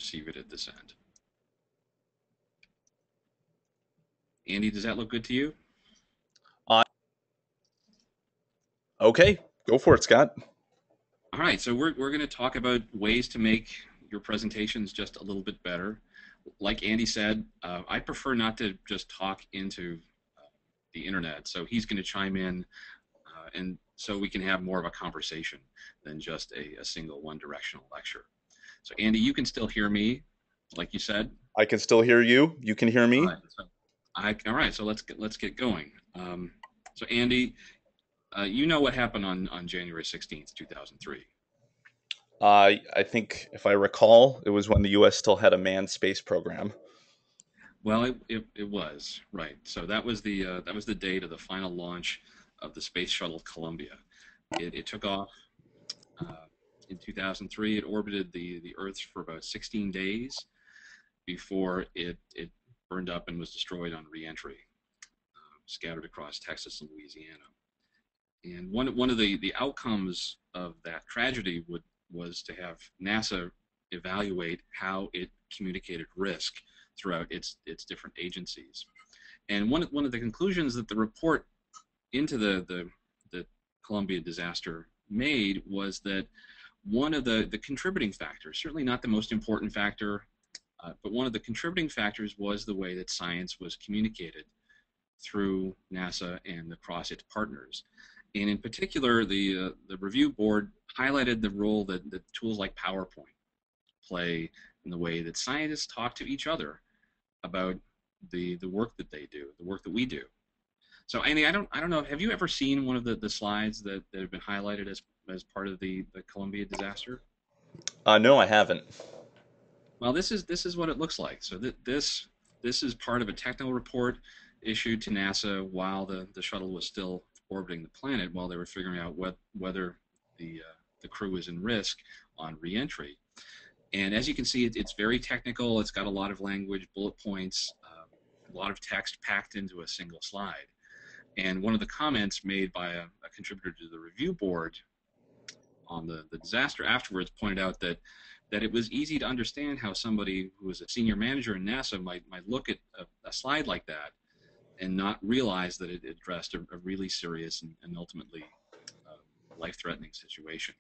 receive it at this end. Andy, does that look good to you? Uh, okay, go for it, Scott. All right, so we're going to talk about ways to make your presentations just a little bit better. Like Andy said, I prefer not to just talk into the internet, so he's going to chime in, and so we can have more of a conversation than just a single one-directional lecture. So Andy, you can still hear me, like you said. I can still hear you. You can hear All me. right, all right. So let's get going. So Andy, you know what happened on January 16th, 2003. I think, if I recall, it was when the U.S. still had a manned space program. Well, it was right. So that was the date of the final launch of the space shuttle Columbia. It took off uh, in 2003. It orbited the Earth for about 16 days before it burned up and was destroyed on reentry, scattered across Texas and Louisiana. And one of the outcomes of that tragedy was to have NASA evaluate how it communicated risk throughout its different agencies. And one of the conclusions that the report into the Columbia disaster made was that one of the contributing factors, certainly not the most important factor, but one of the contributing factors was the way that science was communicated through NASA and across its partners. And in particular, the review board highlighted the role that tools like PowerPoint play in the way that scientists talk to each other about the work that they do, the work that we do. So Andy, I don't know. Have you ever seen one of the slides that have been highlighted as part of the Columbia disaster? No, I haven't. Well, this is what it looks like. So this is part of a technical report issued to NASA while the shuttle was still orbiting the planet, while they were figuring out whether the crew was in risk on reentry. And as you can see, it's very technical. It's got a lot of language, bullet points, a lot of text packed into a single slide. And one of the comments made by a contributor to the review board on the disaster afterwards pointed out that it was easy to understand how somebody who was a senior manager in NASA might look at a slide like that and not realize that it addressed a really serious and ultimately life-threatening situation.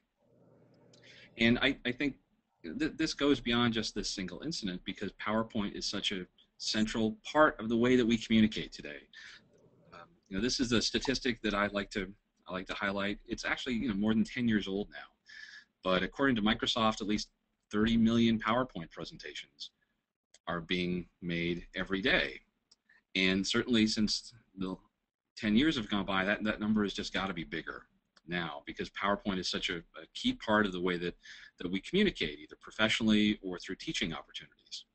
And I think this goes beyond just this single incident because PowerPoint is such a central part of the way that we communicate today. This is a statistic that I like to highlight. It's actually more than 10 years old now, but according to Microsoft, at least 30 million PowerPoint presentations are being made every day. And certainly since the 10 years have gone by, that number has just got to be bigger now because PowerPoint is such a key part of the way that we communicate, either professionally or through teaching opportunities.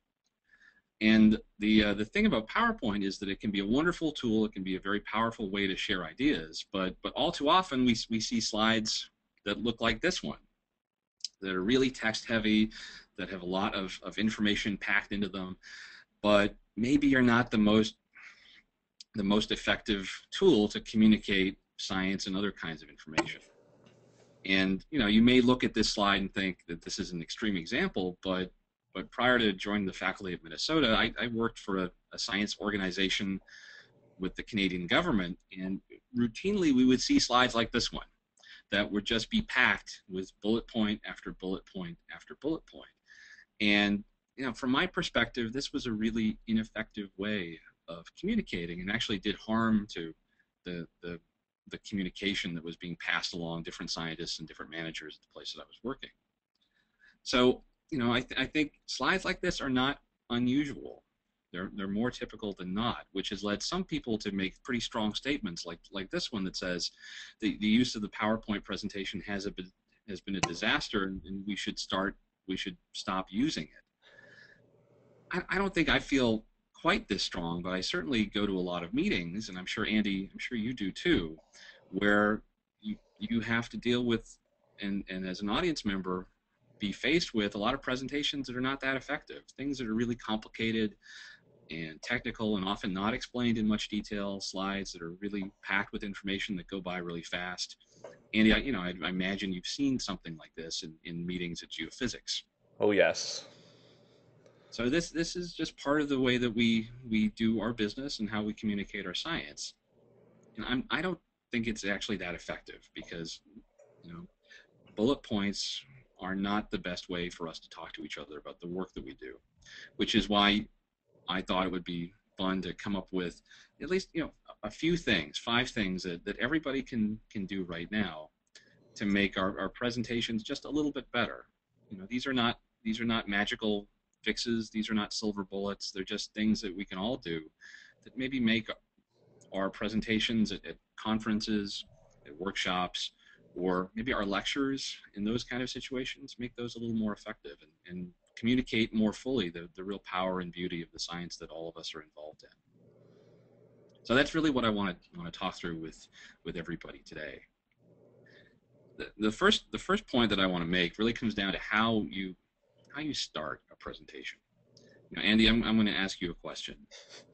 And the thing about PowerPoint is that it can be a wonderful tool. It can be a very powerful way to share ideas. But all too often we see slides that look like this one, that are really text heavy, that have a lot of information packed into them. But maybe you're not the most effective tool to communicate science and other kinds of information. And you may look at this slide and think that this is an extreme example, but prior to joining the faculty of Minnesota, I worked for a science organization with the Canadian government, and routinely we would see slides like this one that would just be packed with bullet point after bullet point after bullet point. And from my perspective, this was a really ineffective way of communicating, and actually did harm to the the the communication that was being passed along different scientists and different managers at the places I was working. So, I think slides like this are not unusual. They're more typical than not, which has led some people to make pretty strong statements like this one that says the use of the PowerPoint presentation has been a disaster, and we should stop using it. I don't think I feel quite this strong, but I certainly go to a lot of meetings, and I'm sure Andy, I'm sure you do too, where you have to deal with and as an audience member be faced with a lot of presentations that are not that effective, things that are really complicated and technical and often not explained in much detail, slides that are really packed with information that go by really fast. Andy, I imagine you've seen something like this in meetings at geophysics. Oh, yes. So this is just part of the way that we do our business and how we communicate our science. And I don't think it's actually that effective because, you know, bullet points are not the best way for us to talk to each other about the work that we do, which is why I thought it would be fun to come up with at least, a few things, 5 things that everybody can do right now to make our presentations just a little bit better. These are not magical fixes. These are not silver bullets. They're just things that we can all do that maybe make our presentations at conferences, at workshops, or maybe our lectures in those kind of situations, make those a little more effective and communicate more fully the real power and beauty of the science that all of us are involved in. So that's really what I want to talk through with everybody today. The first point that I want to make really comes down to how you start a presentation. Andy, I'm going to ask you a question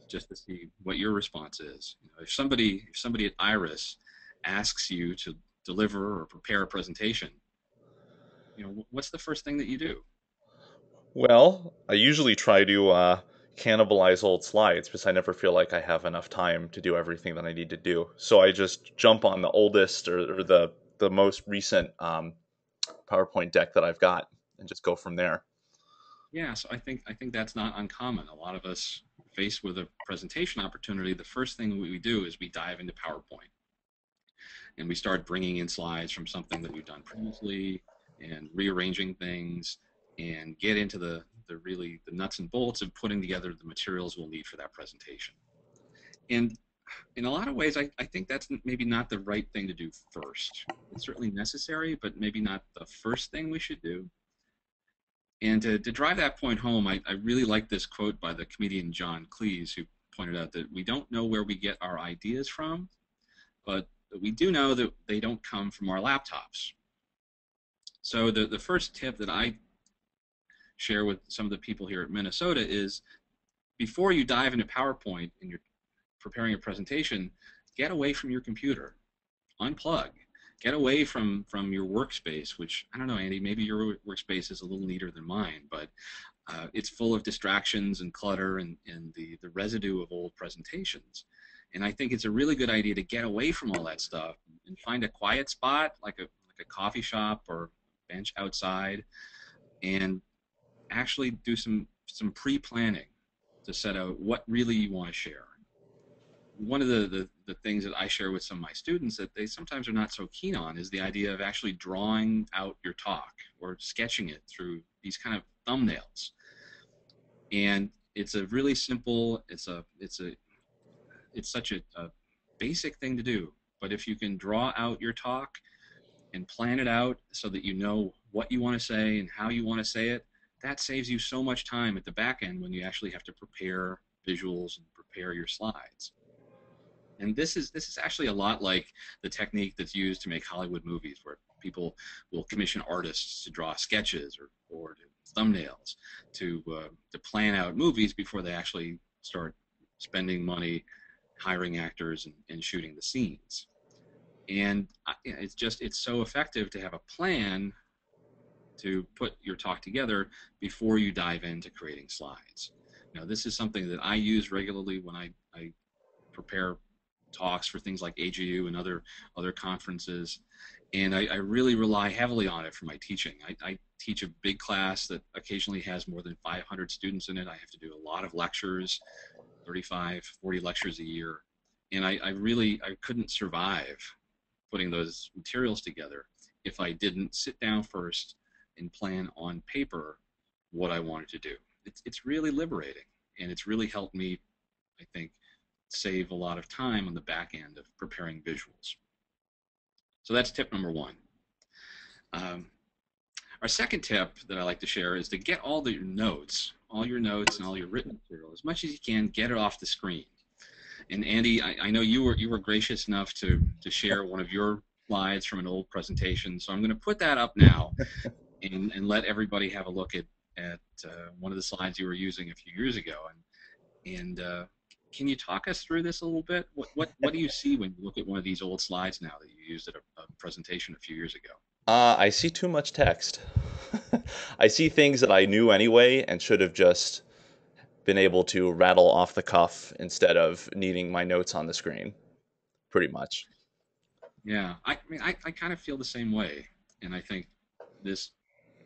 just to see what your response is. If somebody at Iris asks you to deliver or prepare a presentation, what's the first thing that you do? Well, I usually try to cannibalize old slides because I never feel like I have enough time to do everything that I need to do. So I just jump on the oldest or the most recent PowerPoint deck that I've got and just go from there. Yeah, so I think that's not uncommon. A lot of us faced with a presentation opportunity, the first thing we do is we dive into PowerPoint and we start bringing in slides from something that we've done previously and rearranging things and get into the nuts and bolts of putting together the materials we'll need for that presentation. And in a lot of ways, I think that's maybe not the right thing to do first. It's certainly necessary, but maybe not the first thing we should do. And to drive that point home, I really like this quote by the comedian John Cleese, who pointed out that we don't know where we get our ideas from, but we do know that they don't come from our laptops. So the first tip that I share with some of the people here at Minnesota is before you dive into PowerPoint and you're preparing a presentation, get away from your computer, unplug, get away from your workspace, which I don't know, Andy, maybe your workspace is a little neater than mine, but it's full of distractions and clutter and the residue of old presentations. And I think it's a really good idea to get away from all that stuff and find a quiet spot like a coffee shop or bench outside and actually do some pre-planning to set out what really you want to share. One of the things that I share with some of my students that they sometimes are not so keen on is the idea of actually drawing out your talk or sketching it through these kind of thumbnails. And it's a really simple, it's such a basic thing to do. But if you can draw out your talk and plan it out so that you know what you want to say and how you want to say it, that saves you so much time at the back end when you actually have to prepare visuals and prepare your slides. And this is actually a lot like the technique that's used to make Hollywood movies, where people will commission artists to draw sketches or thumbnails to plan out movies before they actually start spending money hiring actors and shooting the scenes. And it's so effective to have a plan to put your talk together before you dive into creating slides. Now, this is something that I use regularly when I prepare talks for things like AGU and other conferences, and I really rely heavily on it for my teaching. I teach a big class that occasionally has more than 500 students in it. I have to do a lot of lectures, 35, 40 lectures a year, and I couldn't survive putting those materials together if I didn't sit down first and plan on paper what I wanted to do. It's really liberating, and it's really helped me, I think, save a lot of time on the back end of preparing visuals. So that's tip number one. Our second tip that I like to share is to get all your notes and all your written material, as much as you can, get it off the screen. And Andy, I know you were gracious enough to share one of your slides from an old presentation, so I'm going to put that up now and let everybody have a look at one of the slides you were using a few years ago. And can you talk us through this a little bit? What do you see when you look at one of these old slides now that you used at a presentation a few years ago? I see too much text. I see things that I knew anyway and should have just been able to rattle off the cuff instead of needing my notes on the screen, pretty much. Yeah, I mean, I kind of feel the same way, and I think this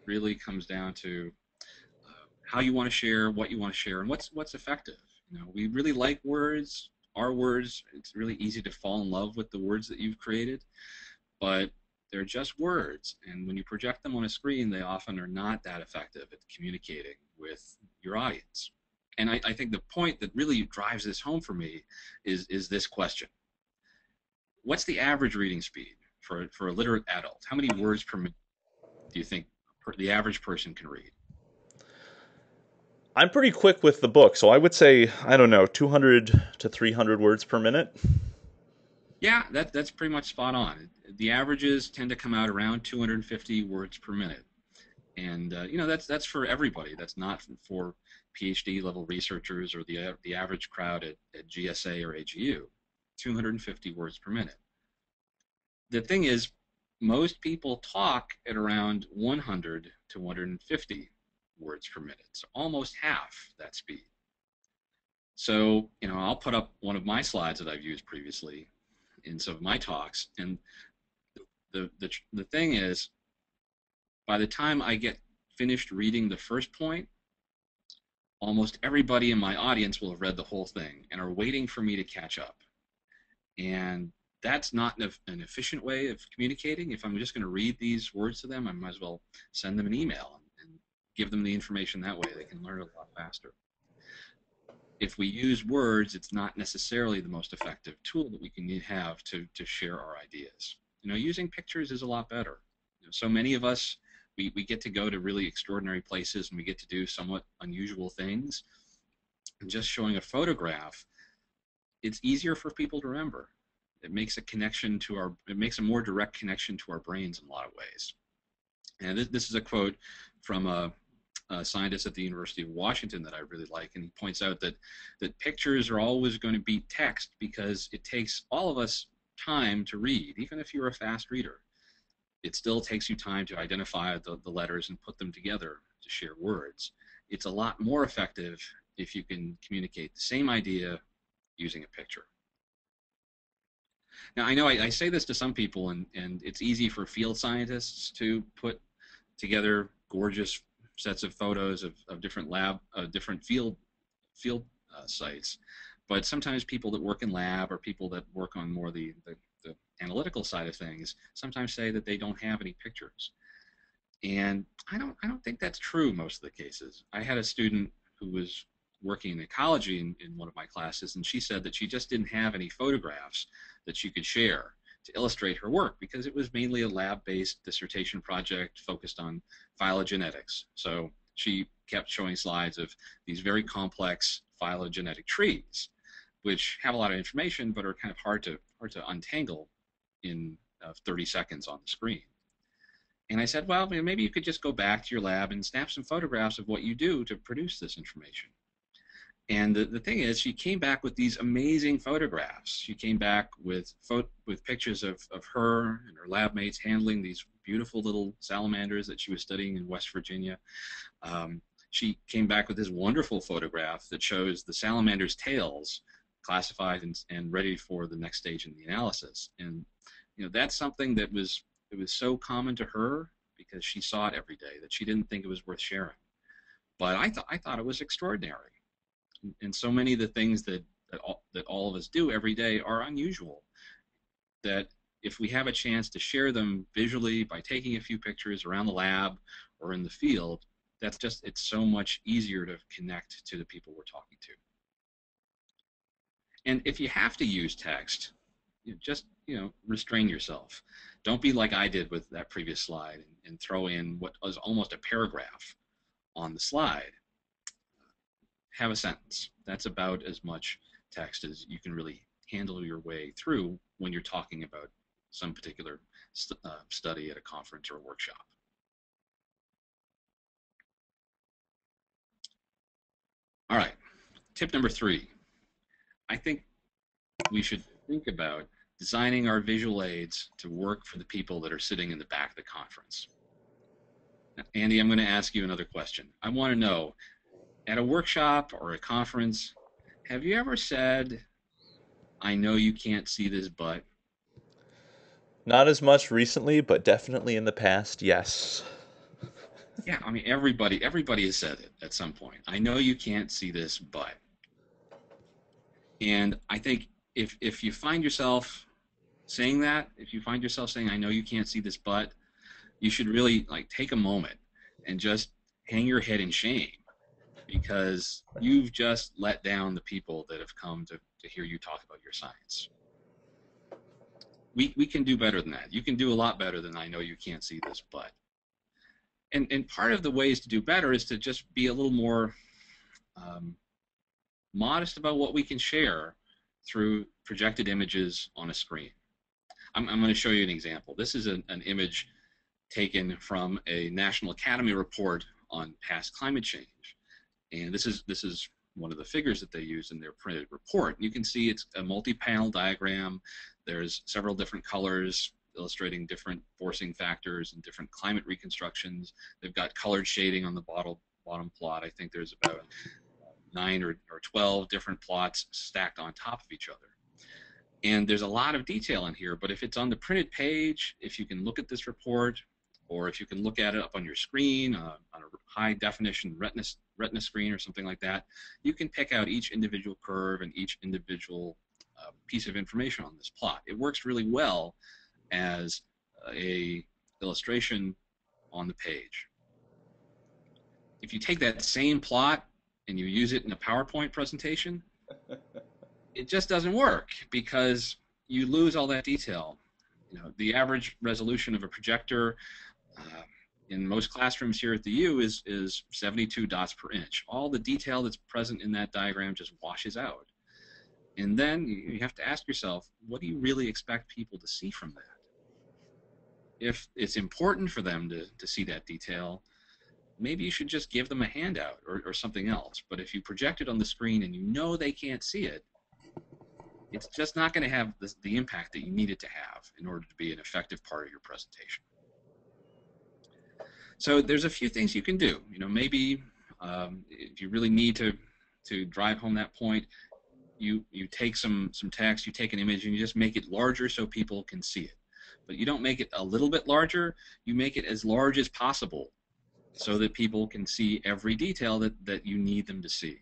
really comes down to how you want to share, what you want to share, and what's effective. You know, we really like words, our words. It's really easy to fall in love with the words that you've created, but they're just words, and when you project them on a screen, they often are not that effective at communicating with your audience. And I think the point that really drives this home for me is this question: what's the average reading speed for a literate adult? How many words per minute do you think the average person can read? I'm pretty quick with the book, so I would say, I don't know, 200 to 300 words per minute. Yeah, that's pretty much spot on. The averages tend to come out around 250 words per minute, and you know that's for everybody. That's not for PhD level researchers or the average crowd at GSA or AGU. 250 words per minute. The thing is, most people talk at around 100 to 150 words per minute, so almost half that speed. So, you know, I'll put up one of my slides that I've used previously in some of my talks, and the thing is, by the time I get finished reading the first point, almost everybody in my audience will have read the whole thing and are waiting for me to catch up. And that's not an efficient way of communicating. If I'm just going to read these words to them, I might as well send them an email and give them the information that way. They can learn it a lot faster. If we use words, it's not necessarily the most effective tool that we can have to share our ideas. You know, using pictures is a lot better. You know, so many of us, we get to go to really extraordinary places and we get to do somewhat unusual things. And just showing a photograph, it's easier for people to remember. It makes it makes a more direct connection to our brains in a lot of ways. And this is a quote from a scientist at the University of Washington that I really like, and he points out that pictures are always going to beat text because it takes all of us time to read. Even if you're a fast reader, it still takes you time to identify the letters and put them together to share words. It's a lot more effective if you can communicate the same idea using a picture. Now, I know I say this to some people, and it's easy for field scientists to put together gorgeous sets of photos of different different field sites. But sometimes people that work in lab or people that work on more the analytical side of things sometimes say that they don't have any pictures. And I don't think that's true most of the cases. I had a student who was working in ecology in one of my classes, and she said that she just didn't have any photographs that she could share to illustrate her work because it was mainly a lab-based dissertation project focused on phylogenetics. So she kept showing slides of these very complex phylogenetic trees, which have a lot of information but are kind of hard to untangle in 30 seconds on the screen. And I said, well, maybe you could just go back to your lab and snap some photographs of what you do to produce this information. And the thing is, she came back with these amazing photographs. She came back with pictures of her and her lab mates handling these beautiful little salamanders that she was studying in West Virginia. She came back with this wonderful photograph that shows the salamander's tails classified and ready for the next stage in the analysis. And you know, that's something that was so common to her because she saw it every day that she didn't think it was worth sharing. But I thought it was extraordinary. And so many of the things that all of us do every day are unusual, that if we have a chance to share them visually by taking a few pictures around the lab or in the field, it's so much easier to connect to the people we're talking to. And if you have to use text, just restrain yourself. Don't be like I did with that previous slide and throw in what was almost a paragraph on the slide. Have a sentence. That's about as much text as you can really handle your way through when you're talking about some particular study at a conference or a workshop. All right, tip number 3. I think we should think about designing our visual aids to work for the people that are sitting in the back of the conference. Now, Andy, I'm going to ask you another question. I want to know, At a workshop or a conference, have you ever said, I know you can't see this, but Not as much recently, but definitely in the past, yes. yeah, I mean everybody has said it at some point. I know you can't see this, but and I think if you find yourself saying that, if you find yourself saying I know you can't see this, but you should really like take a moment and just hang your head in shame because you've just let down the people that have come to hear you talk about your science. We can do better than that. You can do a lot better than I know you can't see this, but and part of the ways to do better is to just be a little more um, modest about what we can share through projected images on a screen. I'm going to show you an example. This is an image taken from a National Academy report on past climate change. And this is one of the figures that they use in their printed report. You can see it's a multi-panel diagram. There's several different colors illustrating different forcing factors and different climate reconstructions. They've got colored shading on the bottom plot. I think there's about 9 or 12 different plots stacked on top of each other. And there's a lot of detail in here, but if it's on the printed page, if you can look at this report, or if you can look at it up on your screen, on a high definition retina screen or something like that, you can pick out each individual curve and each individual piece of information on this plot. It works really well as a illustration on the page. If you take that same plot and you use it in a PowerPoint presentation, it just doesn't work because you lose all that detail. You know, the average resolution of a projector in most classrooms here at the U is 72 dots per inch. All the detail that's present in that diagram just washes out. And then you have to ask yourself, what do you really expect people to see from that? If it's important for them to see that detail, maybe you should just give them a handout or something else. But if you project it on the screen and you know they can't see it, it's just not going to have the impact that you need it to have in order to be an effective part of your presentation. So there's a few things you can do. You know, maybe if you really need to drive home that point, you take some text, you take an image, and you just make it larger so people can see it. But you don't make it a little bit larger. You make it as large as possible so that people can see every detail that you need them to see.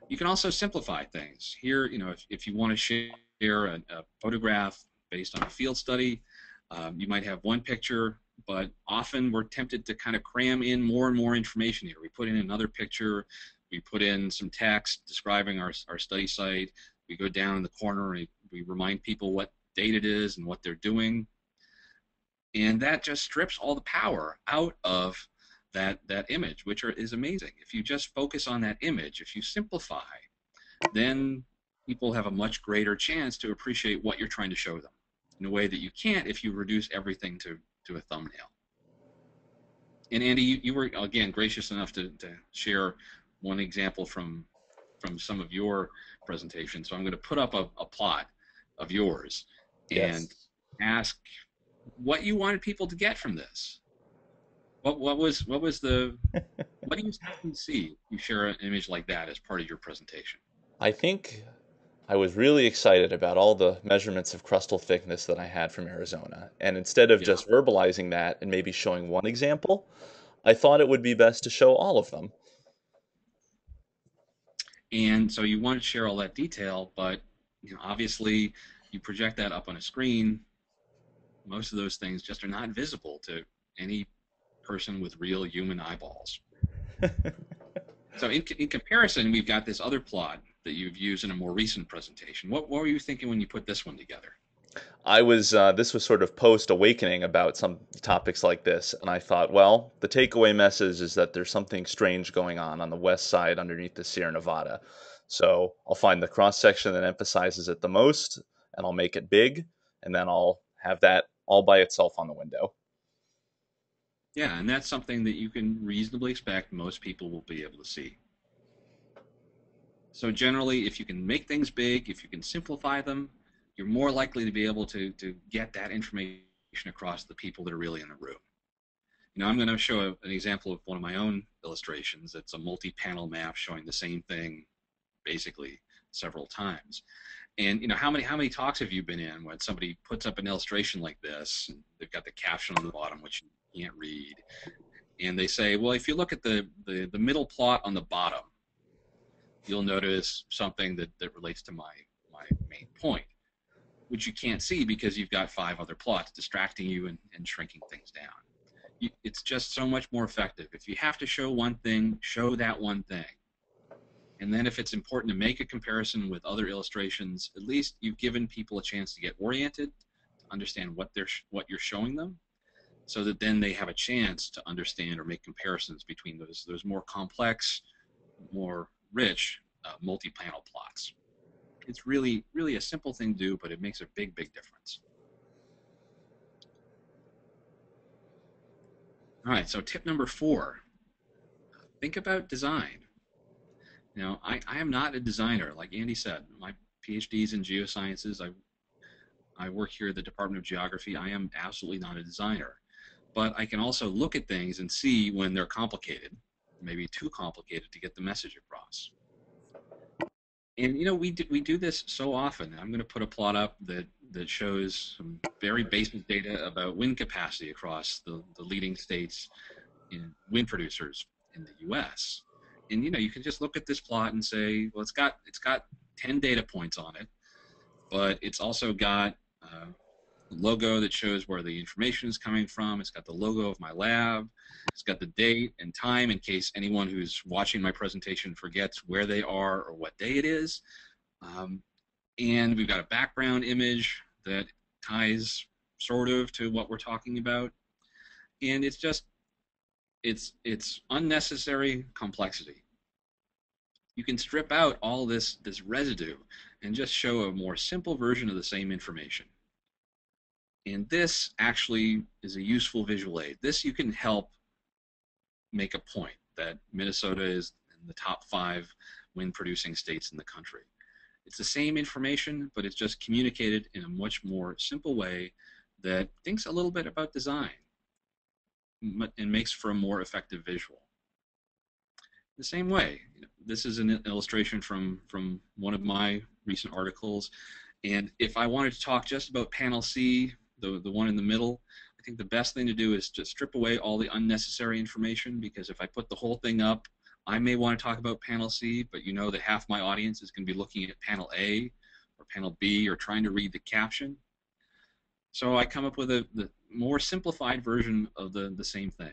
You can also simplify things. Here, you know, if you want to share a photograph based on a field study, you might have one picture, but often we're tempted to kind of cram in more and more information here. We put in another picture, we put in some text describing our study site, we go down in the corner and we remind people what date it is and what they're doing, and that just strips all the power out of that image, which is amazing. If you just focus on that image, if you simplify, then people have a much greater chance to appreciate what you're trying to show them in a way that you can't if you reduce everything to a thumbnail. And Andy, you were again gracious enough to share one example from some of your presentations. So I'm going to put up a plot of yours and Yes. ask what you wanted people to get from this. What was the what do you expect them to see? You share an image like that as part of your presentation. I think I was really excited about all the measurements of crustal thickness that I had from Arizona. And instead of Yeah. just verbalizing that and maybe showing one example, I thought it would be best to show all of them. And so you want to share all that detail, but you know, obviously you project that up on a screen. Most of those things just are not visible to any person with real human eyeballs. So in comparison, we've got this other plot that you've used in a more recent presentation. What were you thinking when you put this one together? This was sort of post awakening about some topics like this, and I thought, well, the takeaway message is that there's something strange going on the west side underneath the Sierra Nevada. So I'll find the cross section that emphasizes it the most, and I'll make it big, and then I'll have that all by itself on the window. Yeah, and that's something that you can reasonably expect most people will be able to see. So generally, if you can make things big, if you can simplify them, you're more likely to be able to get that information across to the people that are really in the room. I'm going to show an example of one of my own illustrations. It's a multi-panel map showing the same thing basically several times. And how many talks have you been in when somebody puts up an illustration like this, and they've got the caption on the bottom which you can't read, and they say, well, if you look at the middle plot on the bottom, you'll notice something that relates to my main point, which you can't see because you've got 5 other plots distracting you and shrinking things down. It's just so much more effective. If you have to show one thing, show that one thing. And then if it's important to make a comparison with other illustrations, at least you've given people a chance to get oriented, to understand what you're showing them, so that then they have a chance to understand or make comparisons between those more complex, more rich multi-panel plots. It's really, really a simple thing to do, but it makes a big, big difference. All right, so tip number 4, think about design. I am not a designer. Like Andy said, my PhD is in geosciences. I work here at the Department of Geography. I am absolutely not a designer. But I can also look at things and see when they're complicated, maybe too complicated to get the message across. And we do this so often. I'm going to put a plot up that shows some very basic data about wind capacity across the leading states in wind producers in the U.S. And you can just look at this plot and say, well, it's got 10 data points on it, but it's also got a logo that shows where the information is coming from. It's got the logo of my lab. It's got the date and time in case anyone who's watching my presentation forgets where they are or what day it is. And we've got a background image that ties sort of to what we're talking about. And it's just, it's unnecessary complexity. You can strip out all this residue and just show a more simple version of the same information. And this actually is a useful visual aid. This you can help make a point that Minnesota is in the top 5 wind producing states in the country. It's the same information, but it's just communicated in a much more simple way that thinks a little bit about design and makes for a more effective visual. The same way, this is an illustration from one of my recent articles, and if I wanted to talk just about panel C, the one in the middle, I think the best thing to do is to strip away all the unnecessary information, because if I put the whole thing up, I may want to talk about panel C, but you know that half my audience is going to be looking at panel A or panel B or trying to read the caption. So I come up with the more simplified version of the same thing,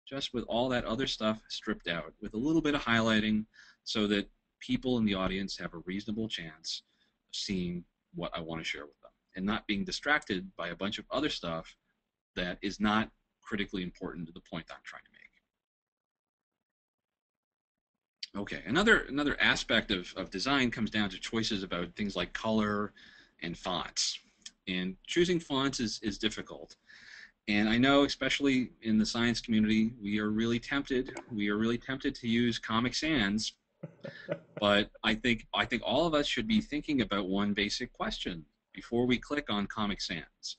just with all that other stuff stripped out, with a little bit of highlighting so that people in the audience have a reasonable chance of seeing what I want to share with them and not being distracted by a bunch of other stuff that is not critically important to the point I'm trying to make. Okay, another aspect of design comes down to choices about things like color and fonts. And choosing fonts is difficult. And I know, especially in the science community, we are really tempted to use Comic Sans. But I think all of us should be thinking about one basic question before we click on Comic Sans.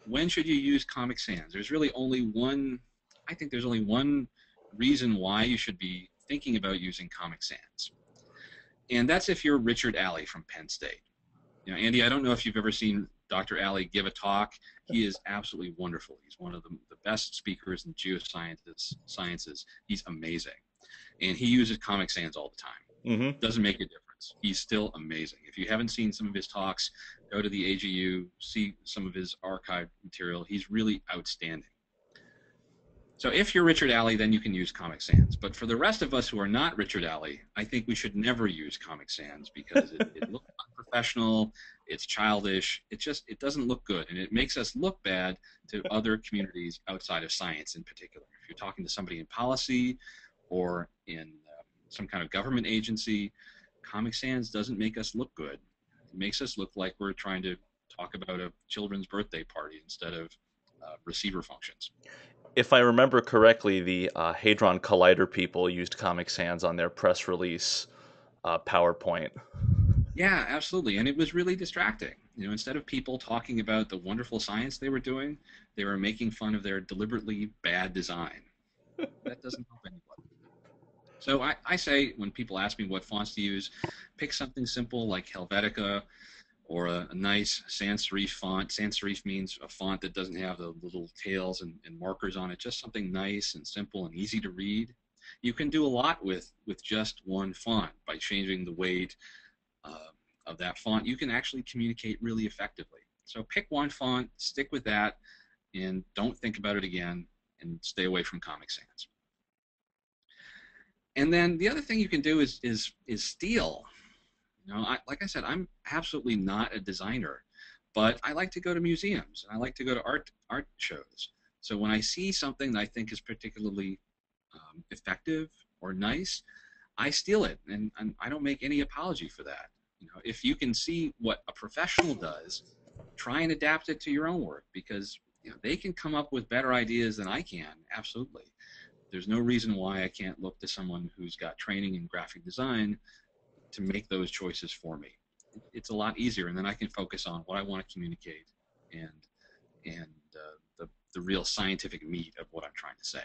When should you use Comic Sans? There's really only one. I think there's only one reason why you should be thinking about using Comic Sans, and that's if you're Richard Alley from Penn State. Andy, I don't know if you've ever seen Dr. Alley give a talk. He is absolutely wonderful. He's one of the best speakers in geosciences. He's amazing. And he uses Comic Sans all the time. Mm-hmm. Doesn't make a difference. He's still amazing. If you haven't seen some of his talks, go to the AGU, see some of his archived material. He's really outstanding. So if you're Richard Alley, then you can use Comic Sans. But for the rest of us who are not Richard Alley, I think we should never use Comic Sans because it looks unprofessional, it's childish, it doesn't look good, and it makes us look bad to other communities outside of science in particular. If you're talking to somebody in policy or in some kind of government agency, Comic Sans doesn't make us look good. It makes us look like we're trying to talk about a children's birthday party instead of receiver functions. If I remember correctly, the Hadron Collider people used Comic Sans on their press release PowerPoint. Yeah, absolutely, and it was really distracting. Instead of people talking about the wonderful science they were doing, they were making fun of their deliberately bad design. That doesn't help anybody. So I say when people ask me what fonts to use, pick something simple like Helvetica or a nice sans serif font. Sans serif means a font that doesn't have the little tails and markers on it, just something nice and simple and easy to read. You can do a lot with just one font by changing the weight uh, of that font. You can actually communicate really effectively. So pick one font, stick with that, and don't think about it again, and stay away from Comic Sans. And then the other thing you can do is steal. Like I said, I'm absolutely not a designer, but I like to go to museums and I like to go to art shows. So when I see something that I think is particularly effective or nice, I steal it, and I don't make any apology for that. If you can see what a professional does, try and adapt it to your own work because they can come up with better ideas than I can. Absolutely, there's no reason why I can't look to someone who's got training in graphic design to make those choices for me. It's a lot easier, and then I can focus on what I want to communicate and the real scientific meat of what I'm trying to say.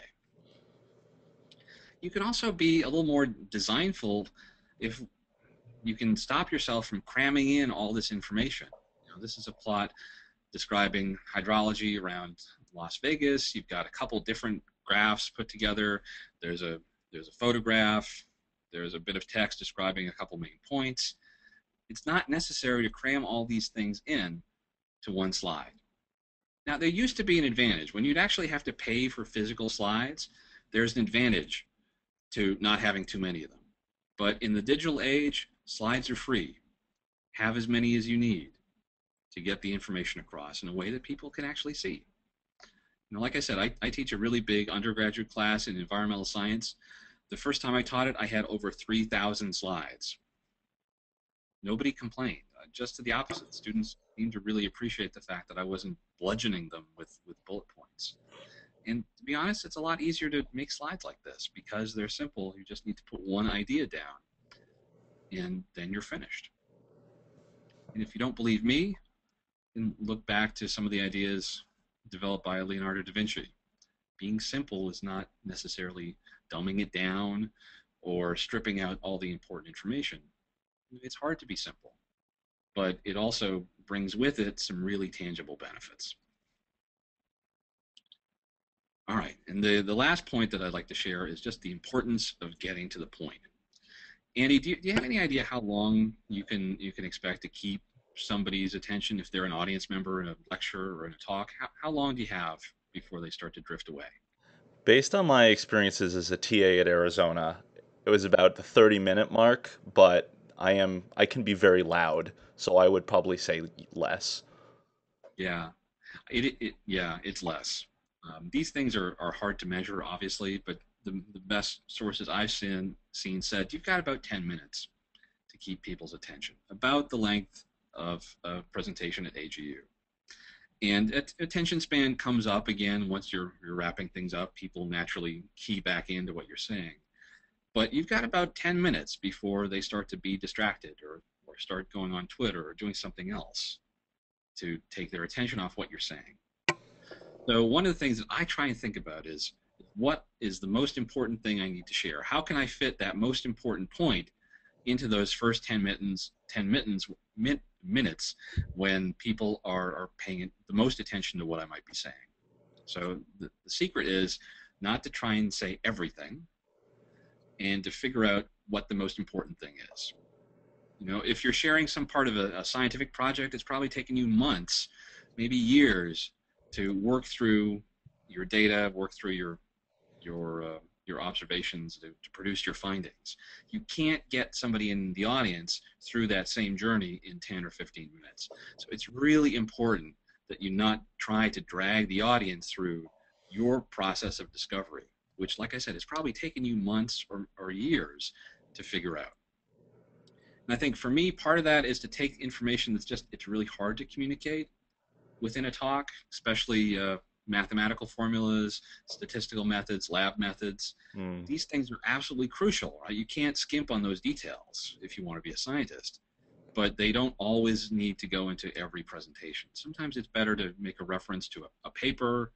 You can also be a little more designful if you can stop yourself from cramming in all this information. This is a plot describing hydrology around Las Vegas. You've got a couple different graphs put together. There's a photograph. There's a bit of text describing a couple main points. It's not necessary to cram all these things in to one slide. Now, there used to be an advantage. When you'd actually have to pay for physical slides, there's an advantage to not having too many of them. But in the digital age, slides are free. Have as many as you need to get the information across in a way that people can actually see. Like I said, I teach a really big undergraduate class in environmental science. The first time I taught it, I had over 3,000 slides. Nobody complained. Just to the opposite. Students seemed to really appreciate the fact that I wasn't bludgeoning them with bullet points. And to be honest, it's a lot easier to make slides like this because they're simple. You just need to put one idea down, and then you're finished. And if you don't believe me, then look back to some of the ideas developed by Leonardo da Vinci. Being simple is not necessarily dumbing it down or stripping out all the important information. It's hard to be simple, but it also brings with it some really tangible benefits. All right, and the last point that I'd like to share is just the importance of getting to the point. Andy, do you have any idea how long you can expect to keep somebody's attention if they're an audience member in a lecture or in a talk? How long do you have before they start to drift away? Based on my experiences as a TA at Arizona, it was about the 30-minute mark, but I can be very loud, so I would probably say less. Yeah, yeah, it's less. These things are hard to measure, obviously, but the best sources I've seen said you've got about 10 minutes to keep people's attention, about the length of a presentation at AGU. And attention span comes up again once you're wrapping things up. People naturally key back into what you're saying. But you've got about 10 minutes before they start to be distracted or start going on Twitter or doing something else to take their attention off what you're saying. So one of the things that I try and think about is what is the most important thing I need to share? How can I fit that most important point into those first 10 minutes when people are paying the most attention to what I might be saying? So the secret is not to try and say everything and to figure out what the most important thing is. If you're sharing some part of a scientific project, it's probably taken you months, maybe years, to work through your data, work through your observations to produce your findings. You can't get somebody in the audience through that same journey in 10 or 15 minutes. So it's really important that you not try to drag the audience through your process of discovery, which, like I said, has probably taken you months or years to figure out. And I think for me, part of that is to take information it's really hard to communicate within a talk, especially mathematical formulas, statistical methods, lab methods. Mm. These things are absolutely crucial, right? You can't skimp on those details if you want to be a scientist. but they don't always need to go into every presentation. Sometimes it's better to make a reference to a paper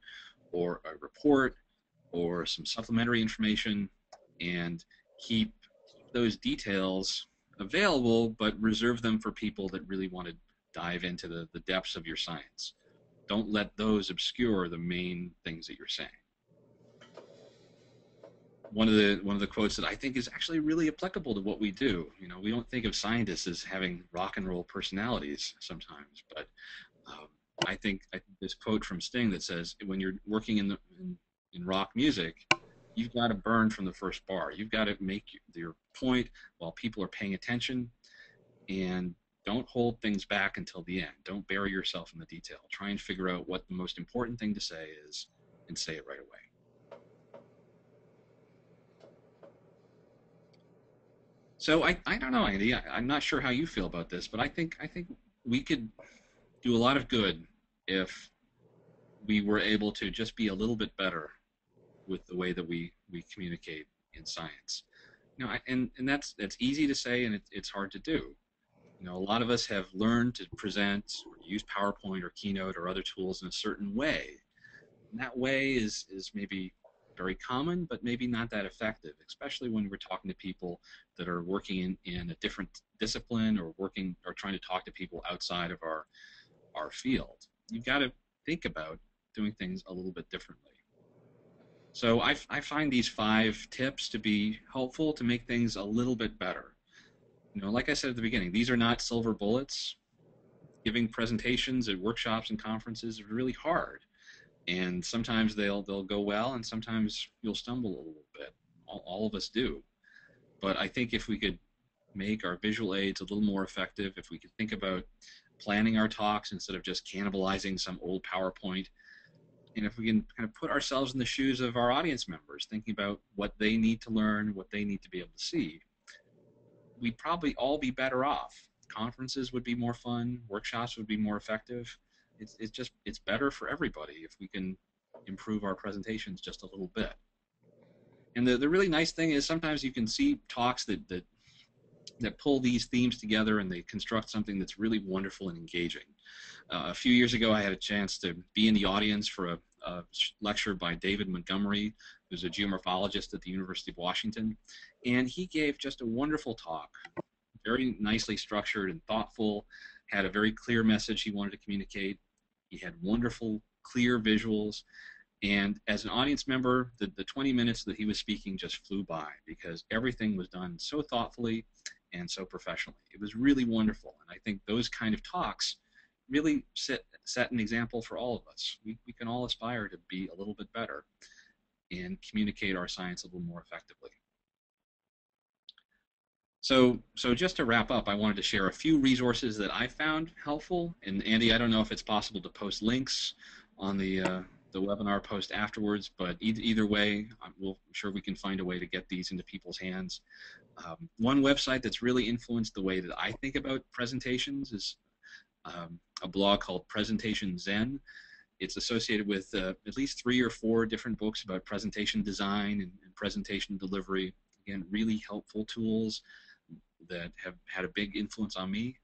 or a report or some supplementary information and keep those details available, but reserve them for people that really want to dive into the depths of your science. Don't let those obscure the main things that you're saying. One of the quotes that I think is actually really applicable to what we do. You know, we don't think of scientists as having rock and roll personalities sometimes, but I think this quote from Sting that says, when you're working in rock music, you've got to burn from the first bar. You've got to make your point while people are paying attention, and don't hold things back until the end. Don't bury yourself in the detail. Try and figure out what the most important thing to say is and say it right away. So I don't know, Andy. I'm not sure how you feel about this, but I think we could do a lot of good if we were able to just be a little bit better with the way that we communicate in science. You know, and that's easy to say, and it's hard to do. You know, a lot of us have learned to present or use PowerPoint or Keynote or other tools in a certain way. And that way is maybe very common, but maybe not that effective, especially when we're talking to people that are working in a different discipline or working or trying to talk to people outside of our field. You've got to think about doing things a little bit differently. So I find these 5 tips to be helpful to make things a little bit better. You know, like I said at the beginning, these are not silver bullets. Giving presentations at workshops and conferences is really hard, and sometimes they'll go well, and sometimes you'll stumble a little bit. All of us do. But I think if we could make our visual aids a little more effective, if we could think about planning our talks instead of just cannibalizing some old PowerPoint, and if we can kind of put ourselves in the shoes of our audience members, thinking about what they need to learn, what they need to be able to see, we'd probably all be better off. Conferences would be more fun, workshops would be more effective. It's better for everybody if we can improve our presentations just a little bit. And the really nice thing is sometimes you can see talks that pull these themes together and they construct something that's really wonderful and engaging. A few years ago, I had a chance to be in the audience for a lecture by David Montgomery, who's a geomorphologist at the University of Washington, and he gave just a wonderful talk, very nicely structured and thoughtful, had a very clear message he wanted to communicate. He had wonderful, clear visuals, and as an audience member, the 20 minutes that he was speaking just flew by because everything was done so thoughtfully and so professionally. It was really wonderful, and I think those kind of talks really set an example for all of us. We can all aspire to be a little bit better and communicate our science a little more effectively. So just to wrap up, I wanted to share a few resources that I found helpful. And Andy, I don't know if it's possible to post links on the webinar post afterwards, but either way, I'm sure we can find a way to get these into people's hands. One website that's really influenced the way that I think about presentations is a blog called Presentation Zen. It's associated with at least 3 or 4 different books about presentation design and presentation delivery. Again, really helpful tools that have had a big influence on me.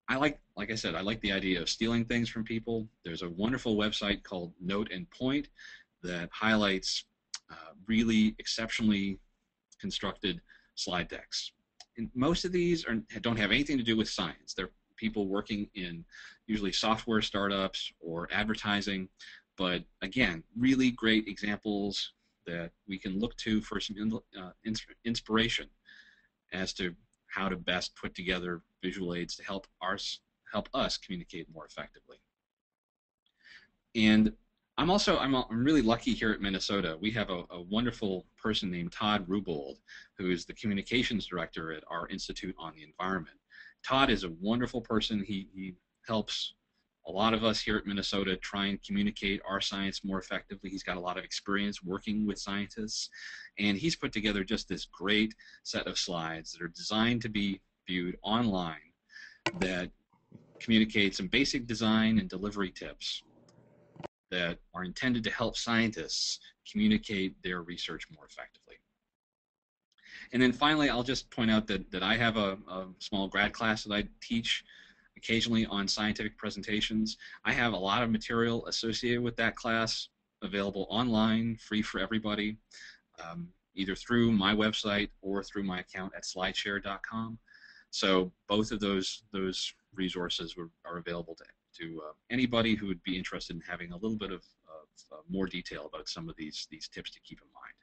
Like I said, I like the idea of stealing things from people. There's a wonderful website called Note and Point that highlights really exceptionally constructed slide decks. And most of these don't have anything to do with science. They're people working in usually software startups or advertising, but again, really great examples that we can look to for some inspiration as to how to best put together visual aids to help us communicate more effectively. And I'm really lucky here at Minnesota. We have a wonderful person named Todd Rubold, who is the communications director at our Institute on the Environment. Todd is a wonderful person. He helps a lot of us here at Minnesota try and communicate our science more effectively. He's got a lot of experience working with scientists, and he's put together just this great set of slides that are designed to be viewed online that communicate some basic design and delivery tips that are intended to help scientists communicate their research more effectively. And then finally, I'll just point out that I have a small grad class that I teach occasionally on scientific presentations. I have a lot of material associated with that class available online, free for everybody, either through my website or through my account at slideshare.com. So both of those resources are available to anybody who would be interested in having a little bit of more detail about some of these tips to keep in mind.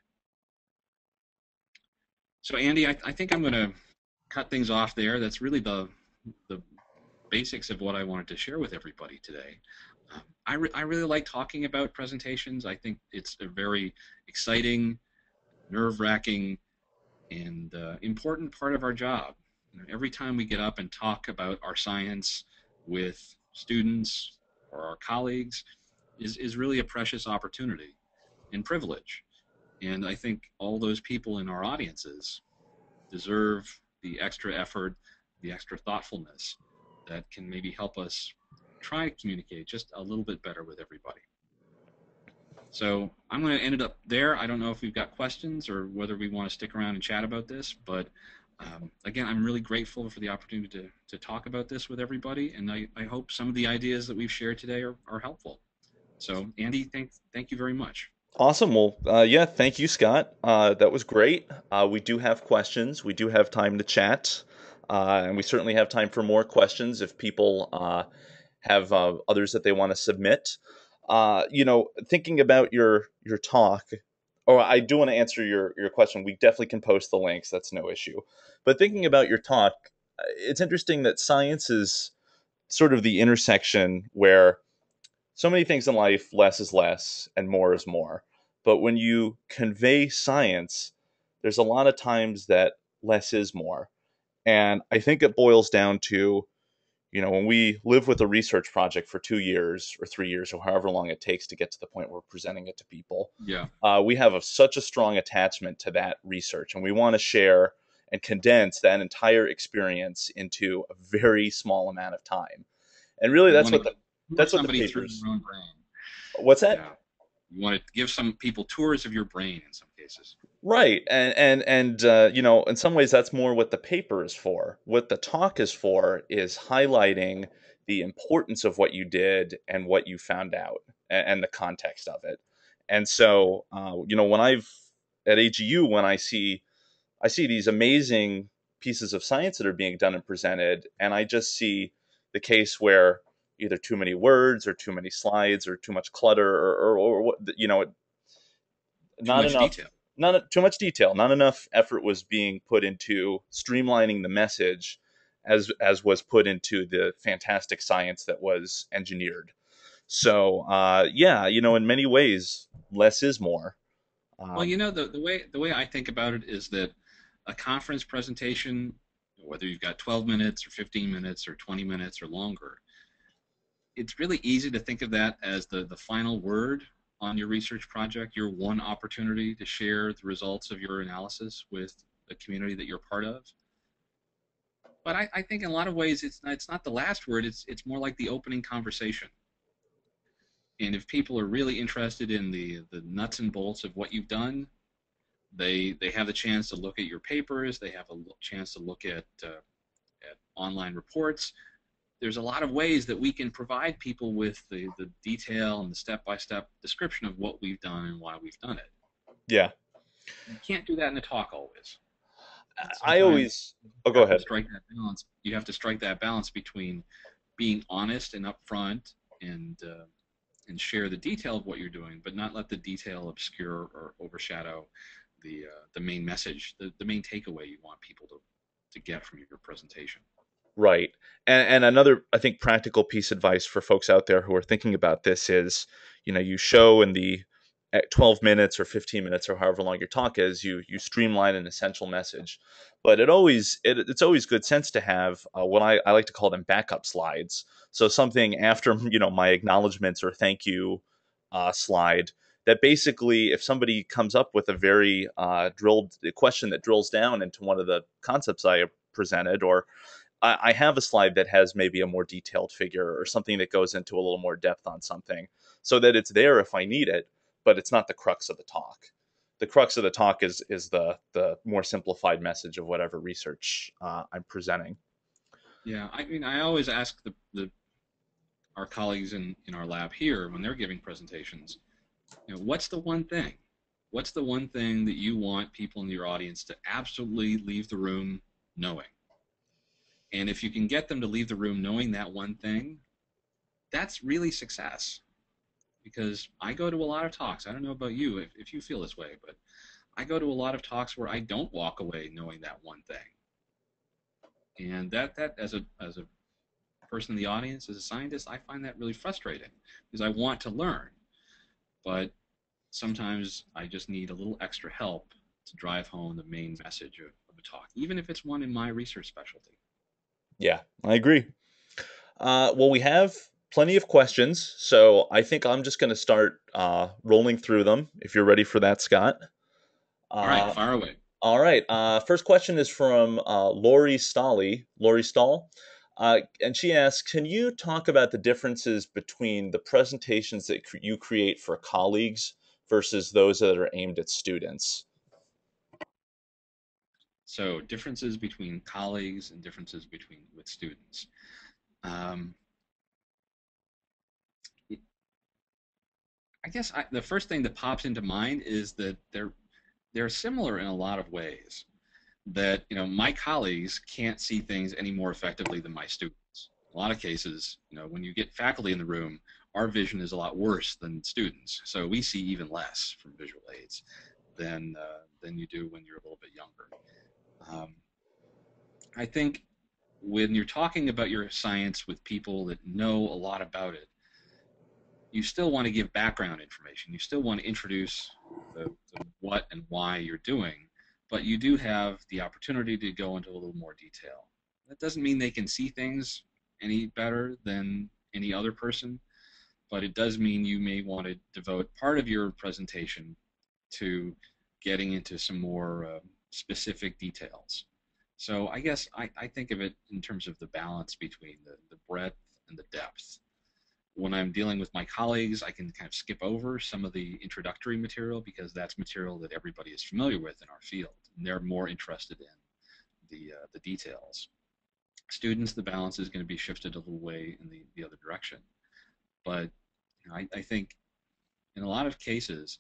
So Andy, I think I'm going to cut things off there. That's really the basics of what I wanted to share with everybody today. I really like talking about presentations. I think it's a very exciting, nerve-wracking, and important part of our job. You know, every time we get up and talk about our science with students or our colleagues is really a precious opportunity and privilege. And I think all those people in our audiences deserve the extra effort, the extra thoughtfulness that can maybe help us try to communicate just a little bit better with everybody. So I'm going to end it up there. I don't know if we've got questions or whether we want to stick around and chat about this, but again, I'm really grateful for the opportunity to talk about this with everybody, and I hope some of the ideas that we've shared today are helpful. So Andy, thank you very much. Awesome. Well, yeah, thank you, Scott. That was great. We do have questions. We do have time to chat. And we certainly have time for more questions if people have others that they want to submit. Thinking about your talk, or I do want to answer your question. We definitely can post the links. That's no issue. But thinking about your talk, it's interesting that science is sort of the intersection where so many things in life, less is less and more is more. But when you convey science, there's a lot of times that less is more. And I think it boils down to, when we live with a research project for 2 years or 3 years or however long it takes to get to the point where we're presenting it to people, Yeah. we have such a strong attachment to that research. And we want to share and condense that entire experience into a very small amount of time. And really, You want to tour that's what the somebody through papers. your own brain. What's that? Yeah. You want to give some people tours of your brain in some cases. Right, and in some ways, that's more what the paper is for. What the talk is for is highlighting the importance of what you did and what you found out, and the context of it. And so, when I've at AGU, when I see these amazing pieces of science that are being done and presented, and I just see the case where either too many words or too many slides or too much clutter or what Too not much enough, detail. not too much detail, not enough effort was being put into streamlining the message as was put into the fantastic science that was engineered. So yeah, in many ways, less is more. Well, Um, the way I think about it is that a conference presentation, whether you've got 12 minutes or 15 minutes or 20 minutes or longer, it's really easy to think of that as the final word on your research project, your one opportunity to share the results of your analysis with the community that you're part of. But I think in a lot of ways it's not the last word, it's more like the opening conversation. And if people are really interested in the nuts and bolts of what you've done, they have the chance to look at your papers. They have a chance to look at online reports. There's a lot of ways that we can provide people with the detail and the step-by-step description of what we've done and why we've done it. yeah, You can't do that in a talk always. And I sometimes always. you Oh, go have to ahead. strike that balance. You have to strike that balance between being honest and upfront and share the detail of what you're doing, but not let the detail obscure or overshadow the main message, the main takeaway you want people to get from your presentation. Right. And another, I think, practical piece of advice for folks out there who are thinking about this is, you show in the at 12 minutes or 15 minutes or however long your talk is, you streamline an essential message. But it's always good sense to have what I like to call them backup slides. So something after, my acknowledgments or thank you slide that basically, if somebody comes up with a very drilled question that drills down into one of the concepts I presented, or I have a slide that has maybe a more detailed figure or something that goes into a little more depth on something so that it's there if I need it, but it's not the crux of the talk. the crux of the talk is the more simplified message of whatever research I'm presenting. Yeah, I mean, I always ask the our colleagues in our lab here when they're giving presentations, what's the one thing? What's the one thing that you want people in your audience to absolutely leave the room knowing? And if you can get them to leave the room knowing that one thing, that's really success. Because I go to a lot of talks. I don't know about you if you feel this way, but I go to a lot of talks where I don't walk away knowing that one thing. And that as a person in the audience, as a scientist, I find that really frustrating because I want to learn, but sometimes I just need a little extra help to drive home the main message of a talk, even if it's one in my research specialty. Yeah, I agree. Well, we have plenty of questions, so I think I'm just going to start rolling through them. If you're ready for that, Scott. All right, Uh, fire away. all right. First question is from Lori Stolly. Lori Stahl. And she asks, can you talk about the differences between the presentations that you create for colleagues versus those that are aimed at students? So differences between colleagues and differences between with students. Um, I guess the first thing that pops into mind is that they're similar in a lot of ways. That my colleagues can't see things any more effectively than my students. In a lot of cases, when you get faculty in the room, our vision is a lot worse than students, so we see even less from visual aids than you do when you're a little bit younger. Um, I think when you're talking about your science with people that know a lot about it, you still want to give background information. You still want to introduce the what and why you're doing, but you do have the opportunity to go into a little more detail. That doesn't mean they can see things any better than any other person, but it does mean you may want to devote part of your presentation to getting into some more specific details. So I guess I think of it in terms of the balance between the breadth and the depth. When I'm dealing with my colleagues, I can kind of skip over some of the introductory material because that's material that everybody is familiar with in our field, and they're more interested in the details. Students, the balance is going to be shifted a little way in the other direction. But I think in a lot of cases,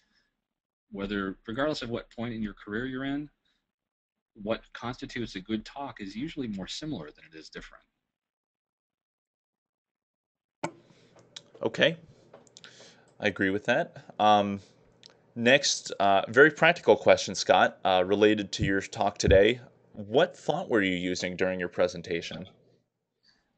whether regardless of what point in your career you're in, what constitutes a good talk is usually more similar than it is different. Okay, I agree with that. Next, very practical question, Scott, related to your talk today. What font were you using during your presentation?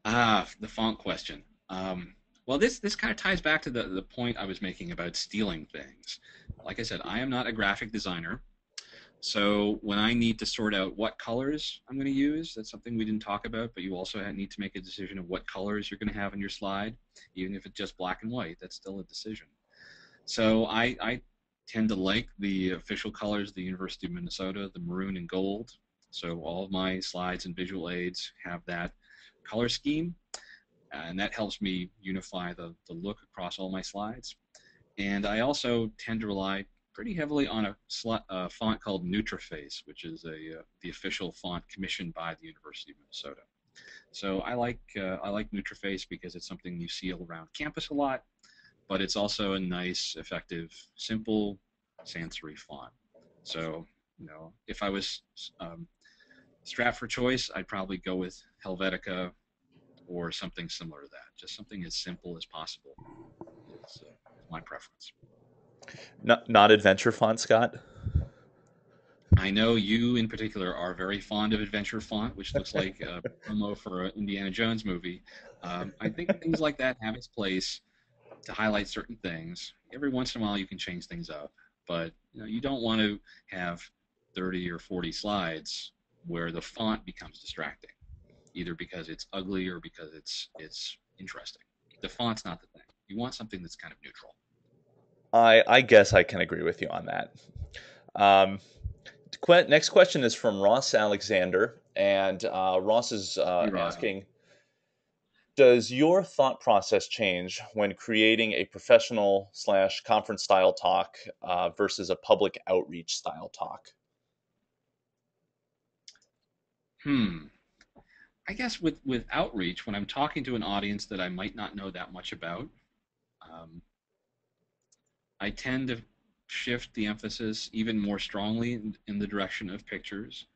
The font question. Well, this kind of ties back to the point I was making about stealing things. Like I said, I am not a graphic designer, so when I need to sort out what colors I'm going to use, that's something we didn't talk about, but you also need to make a decision of what colors you're going to have in your slide. Even if it's just black and white, that's still a decision. So I tend to like the official colors of the University of Minnesota, the maroon and gold. So all of my slides and visual aids have that color scheme, and that helps me unify the look across all my slides. And I also tend to rely pretty heavily on a font called NutraFace, which is the official font commissioned by the University of Minnesota. So I like NutraFace because it's something you see around campus a lot, but it's also a nice, effective, simple sans serif font. So if I was strapped for choice, I'd probably go with Helvetica or something similar to that. Just something as simple as possible is my preference. Not adventure font, Scott. I know you in particular are very fond of Adventure Font, which looks like a promo for an Indiana Jones movie. I think things like that have its place to highlight certain things. Every once in a while, you can change things up, but you don't want to have 30 or 40 slides where the font becomes distracting, either because it's ugly or because it's interesting. The font's not the thing. You want something that's kind of neutral. I guess I can agree with you on that. Um, Next question is from Ross Alexander, and Ross is Hey, Ross. asking, Does your thought process change when creating a professional slash conference style talk versus a public outreach style talk? Hmm. I guess with outreach, when I'm talking to an audience that I might not know that much about, um, I tend to shift the emphasis even more strongly in the direction of pictures,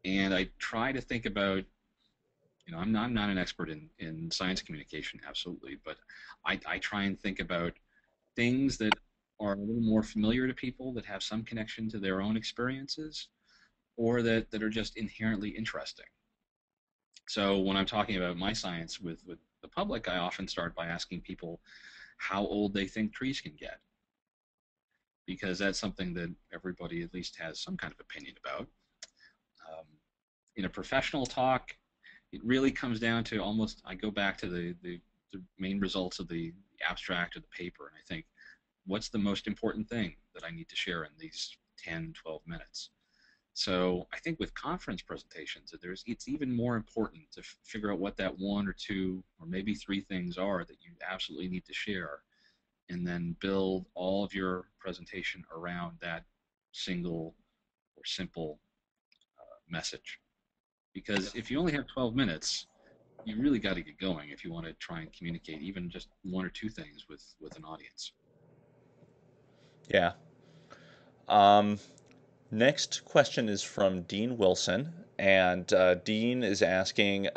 and I try to think about, I'm not an expert in science communication, absolutely, but I try and think about things that are a little more familiar to people that have some connection to their own experiences or that are just inherently interesting. So when I'm talking about my science with the public, I often start by asking people how old they think trees can get, because that's something that everybody at least has some kind of opinion about. Um, in a professional talk, it really comes down to almost, I go back to the main results of the abstract or the paper, and I think, what's the most important thing that I need to share in these 10, 12 minutes? So I think with conference presentations, it's even more important to figure out what that one or two or maybe three things are that you absolutely need to share, and then build all of your presentation around that single or simple message. Because if you only have 12 minutes, you really got to get going if you want to try and communicate even just one or two things with an audience. Yeah. Um, Next question is from Dean Wilson, and Dean is asking,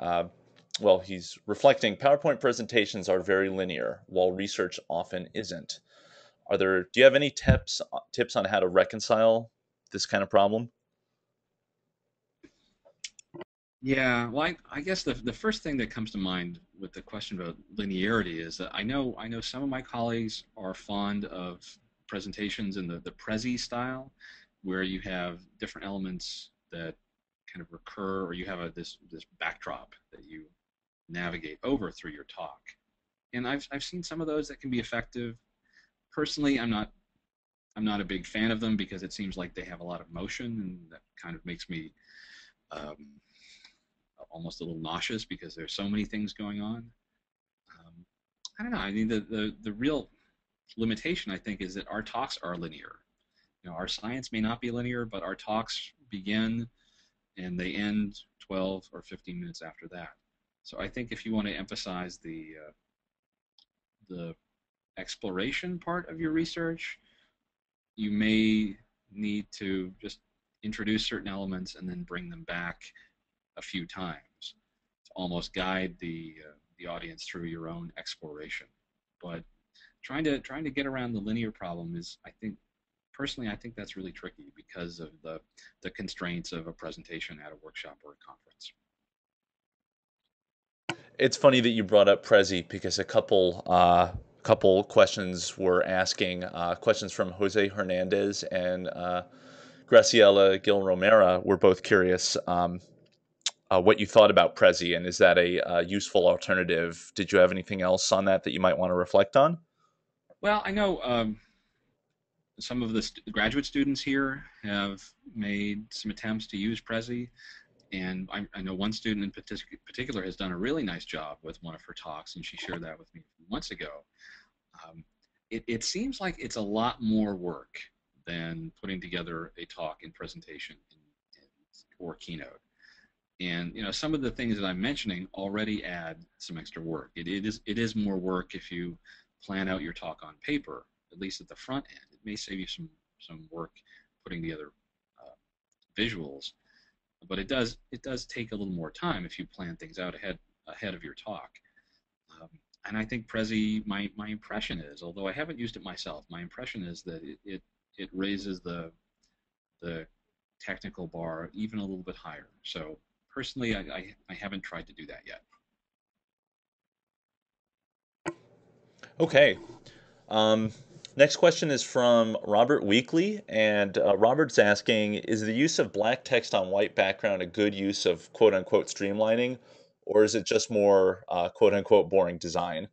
well, he's reflecting PowerPoint presentations are very linear, while research often isn't. Do you have any tips on how to reconcile this kind of problem? Yeah, well, I guess the first thing that comes to mind with the question about linearity is that I know some of my colleagues are fond of presentations in the Prezi style, where you have different elements that kind of recur, or you have this backdrop that you navigate over through your talk. And I've seen some of those that can be effective. Personally, I'm not a big fan of them because it seems like they have a lot of motion, and that kind of makes me um, almost a little nauseous because there's so many things going on. Um, I don't know. I mean, the real limitation, I think, is that our talks are linear. Our science may not be linear, but our talks begin and they end 12 or 15 minutes after that. So I think if you want to emphasize the exploration part of your research, you may need to just introduce certain elements and then bring them back a few times to almost guide the audience through your own exploration. But trying to get around the linear problem is, I think, personally, I think that's really tricky because of the constraints of a presentation at a workshop or a conference. It's funny that you brought up Prezi because a couple questions were asking questions from Jose Hernandez and Graciela Gil Romera were both curious what you thought about Prezi and is that a useful alternative? Did you have anything else on that that you might want to reflect on? Well, I know some of the graduate students here have made some attempts to use Prezi, and I know one student in particular has done a really nice job with one of her talks, and she shared that with me months ago. Um, it seems like it's a lot more work than putting together a talk and presentation or keynote. And some of the things that I'm mentioning already add some extra work. It is more work if you plan out your talk on paper, at least at the front end. It may save you some work putting together uh, visuals, but it does take a little more time if you plan things out ahead of your talk. Um, and I think Prezi, my impression is, although I haven't used it myself, my impression is that it raises the technical bar even a little bit higher. So personally, I haven't tried to do that yet. Okay. Um, Next question is from Robert Weekly, and Robert's asking, is the use of black text on white background a good use of quote unquote streamlining, or is it just more quote unquote boring design?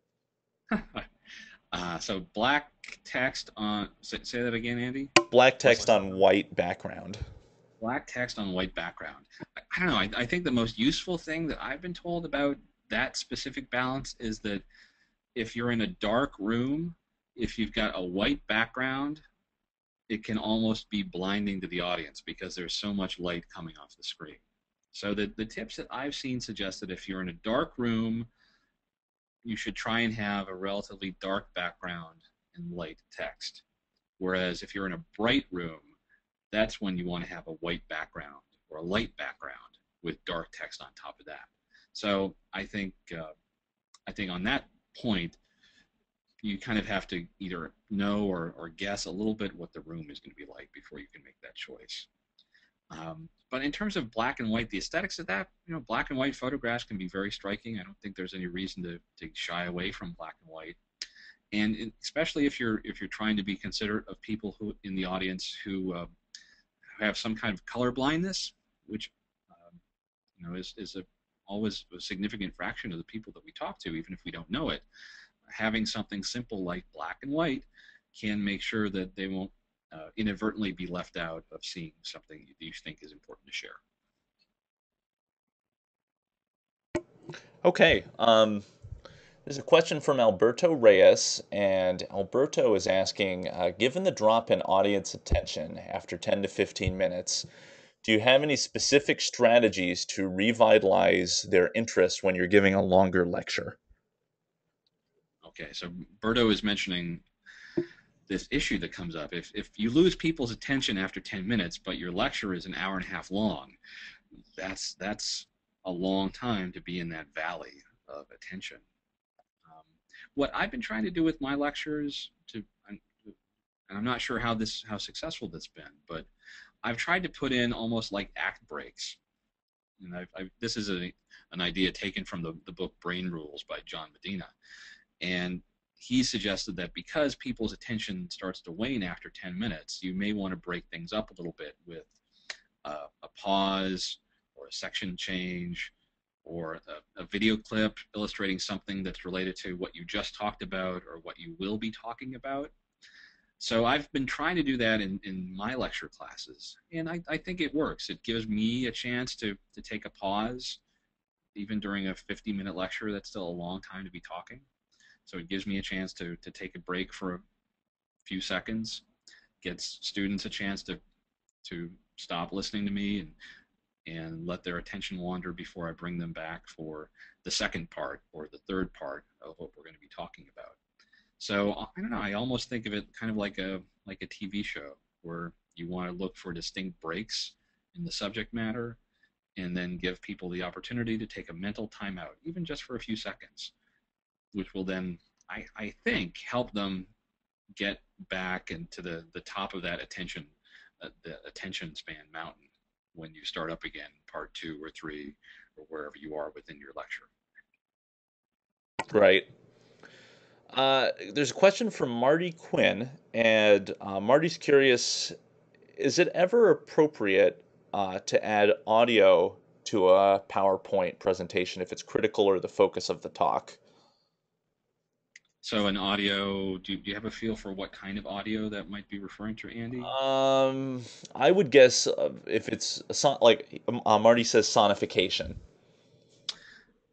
So black text on, say that again, Andy. Black What's text on white background. black text on white background? I don't know. I think the most useful thing that I've been told about that specific balance is that if you're in a dark room, if you've got a white background, it can almost be blinding to the audience because there's so much light coming off the screen. So the tips that I've seen suggest that if you're in a dark room, you should try and have a relatively dark background and light text. Whereas if you're in a bright room, that's when you want to have a white background or a light background with dark text on top of that. So I think on that point, you kind of have to either know or guess a little bit what the room is going to be like before you can make that choice. But in terms of black and white, the aesthetics of that, black and white photographs can be very striking. I don't think there's any reason to shy away from black and white. And especially if you're trying to be considerate of people who in the audience who have some kind of color blindness, which is always a significant fraction of the people that we talk to, even if we don't know it. Having something simple like black and white can make sure that they won't inadvertently be left out of seeing something you think is important to share. Okay. There's a question from Alberto Reyes, and Alberto is asking, given the drop in audience attention after 10 to 15 minutes, do you have any specific strategies to revitalize their interest when you're giving a longer lecture? Okay, so Berto is mentioning this issue that comes up. If you lose people's attention after 10 minutes, but your lecture is an hour and a half long, that's a long time to be in that valley of attention. What I've been trying to do with my lectures, and I'm not sure how successful that's been, but I've tried to put in almost like act breaks. And this is an idea taken from the book Brain Rules by John Medina. And he suggested that because people's attention starts to wane after 10 minutes, you may want to break things up a little bit with a pause or a section change or a video clip illustrating something that's related to what you just talked about or what you will be talking about. So I've been trying to do that in my lecture classes, and I think it works. It gives me a chance to take a pause, even during a 50-minute lecture. That's still a long time to be talking. So it gives me a chance to take a break for a few seconds, gets students a chance to stop listening to me and let their attention wander before I bring them back for the second part or the third part of what we're going to be talking about. So I don't know. I almost think of it kind of like a TV show where you want to look for distinct breaks in the subject matter, and then give people the opportunity to take a mental timeout, even just for a few seconds, which will then, I think, help them get back into the top of that the attention span mountain when you start up again, part 2 or 3, or wherever you are within your lecture. Right. There's a question from Marty Quinn, and Marty's curious, is it ever appropriate to add audio to a PowerPoint presentation if it's critical or the focus of the talk? So an audio, do you have a feel for what kind of audio that might be referring to, Andy? Um, I would guess if it's like Marty says, sonification.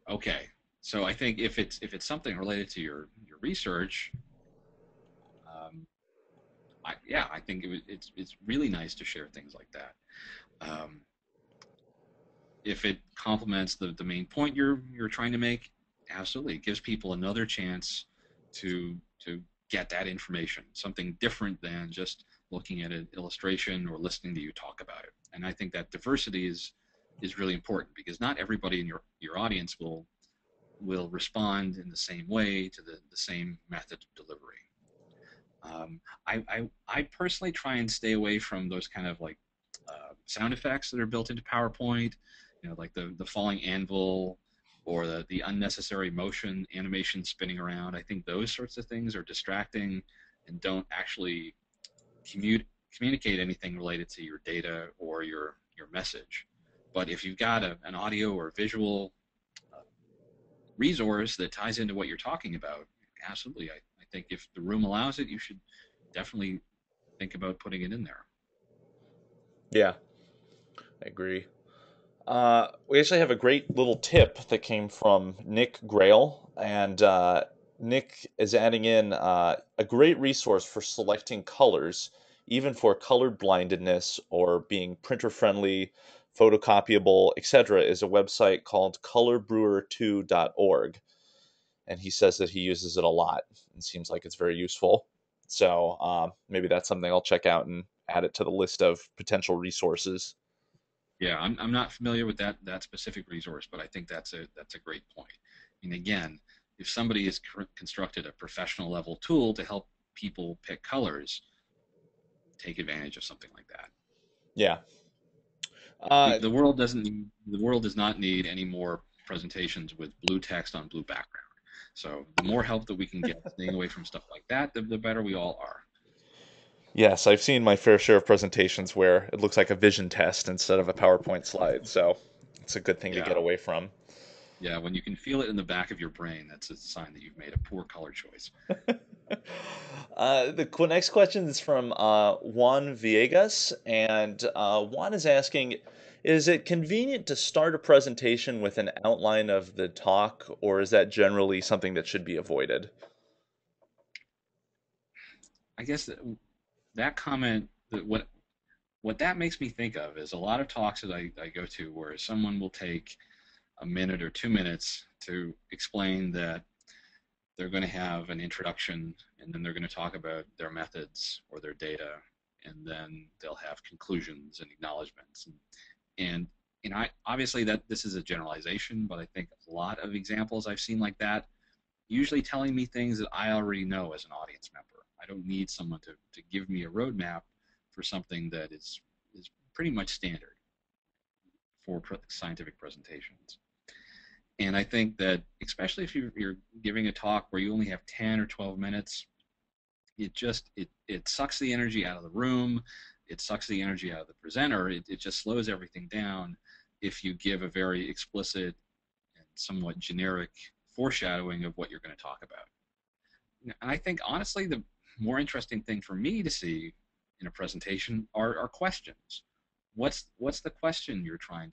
Okay. So I think if it's something related to your research, um, I think it's really nice to share things like that. Um, if it complements the main point you're trying to make, absolutely, it gives people another chance to get that information, something different than just looking at an illustration or listening to you talk about it. And I think that diversity is really important because not everybody in your audience will respond in the same way to the same method of delivery. I personally try and stay away from those kind of like sound effects that are built into PowerPoint, like the falling anvil or the unnecessary motion animation spinning around. I think those sorts of things are distracting and don't actually communicate anything related to your data or your message. But if you've got an audio or visual resource that ties into what you're talking about, absolutely, I think if the room allows it, you should definitely think about putting it in there. Yeah, I agree. We actually have a great little tip that came from Nick Grail, and Nick is adding in a great resource for selecting colors, even for color blindedness or being printer friendly, photocopyable, etc., is a website called colorbrewer2.org. And he says that he uses it a lot and seems like it's very useful. So maybe that's something I'll check out and add it to the list of potential resources. Yeah, I'm not familiar with that specific resource, but I think that's a great point. I mean, again, if somebody has constructed a professional level tool to help people pick colors, take advantage of something like that. Yeah. The, Uh, the world doesn't the world does not need any more presentations with blue text on blue background. So the more help that we can get staying away from stuff like that, the better we all are. Yes, I've seen my fair share of presentations where it looks like a vision test instead of a PowerPoint slide, so it's a good thing to Yeah, get away from. yeah. When you can feel it in the back of your brain, that's a sign that you've made a poor color choice. The next question is from Juan Villegas, and Juan is asking, is it convenient to start a presentation with an outline of the talk, or is that generally something that should be avoided? I guess that comment that what that makes me think of is a lot of talks that I go to where someone will take a minute or 2 minutes to explain that they're going to have an introduction and then they're going to talk about their methods or their data and then they'll have conclusions and acknowledgments and I obviously that this is a generalization, but I think a lot of examples I've seen like that usually telling me things that I already know as an audience member. I don't need someone to give me a roadmap for something that is pretty much standard for scientific presentations. And I think that especially if you're giving a talk where you only have 10 or 12 minutes, it sucks the energy out of the room. It sucks the energy out of the presenter. It just slows everything down if you give a very explicit and somewhat generic foreshadowing of what you're going to talk about. And I think honestly, the more interesting thing for me to see in a presentation are questions. What's the question you're trying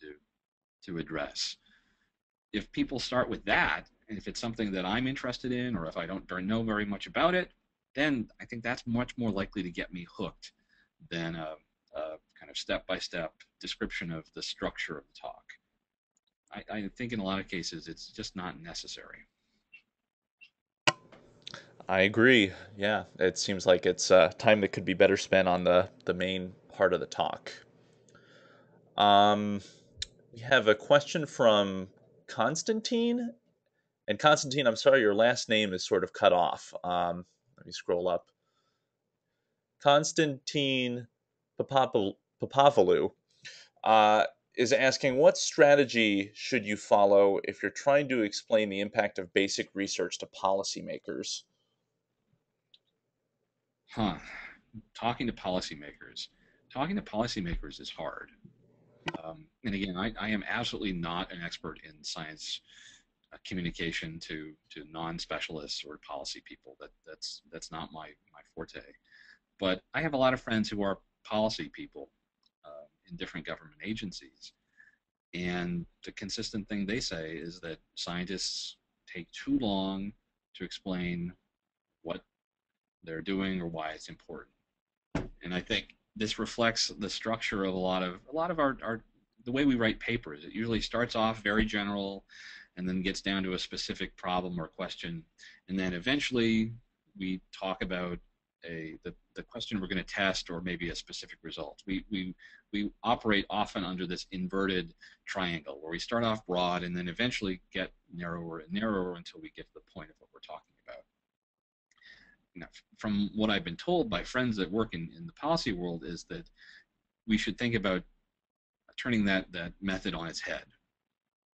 to address? If people start with that, and if it's something that I'm interested in, or if I don't know very much about it, then I think that's much more likely to get me hooked than a kind of step-by-step description of the structure of the talk. I think in a lot of cases it's just not necessary. I agree. Yeah, it seems like it's time that could be better spent on the main part of the talk. Um, we have a question from Constantine. And Constantine, I'm sorry, your last name is sort of cut off. Let me scroll up. Constantine Papavolou is asking, what strategy should you follow if you're trying to explain the impact of basic research to policymakers? Huh. Talking to policymakers. Talking to policymakers is hard. And again, I am absolutely not an expert in science communication to non-specialists or policy people. That's not my forte. But I have a lot of friends who are policy people in different government agencies, and the consistent thing they say is that scientists take too long to explain what they're doing or why it's important. And I think this reflects the structure of a lot of our the way we write papers. It usually starts off very general and then gets down to a specific problem or question, and then eventually we talk about the question we're going to test or maybe a specific result. We operate often under this inverted triangle where we start off broad and then eventually get narrower and narrower until we get to the point of what we're talking about. Now, from what I've been told by friends that work in the policy world is that we should think about turning that method on its head.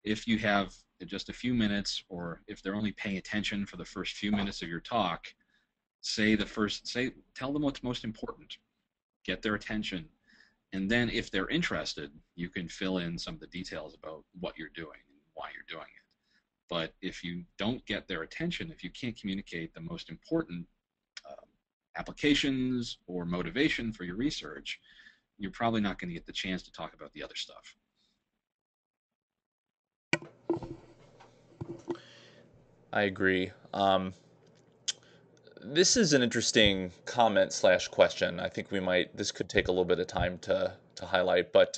If you have just a few minutes, or if they're only paying attention for the first few minutes of your talk, tell them what's most important, get their attention, and then if they're interested, you can fill in some of the details about what you're doing and why you're doing it. But if you don't get their attention, if you can't communicate the most important um, applications or motivation for your research, you're probably not going to get the chance to talk about the other stuff. I agree. This is an interesting comment slash question. I think this could take a little bit of time to highlight, but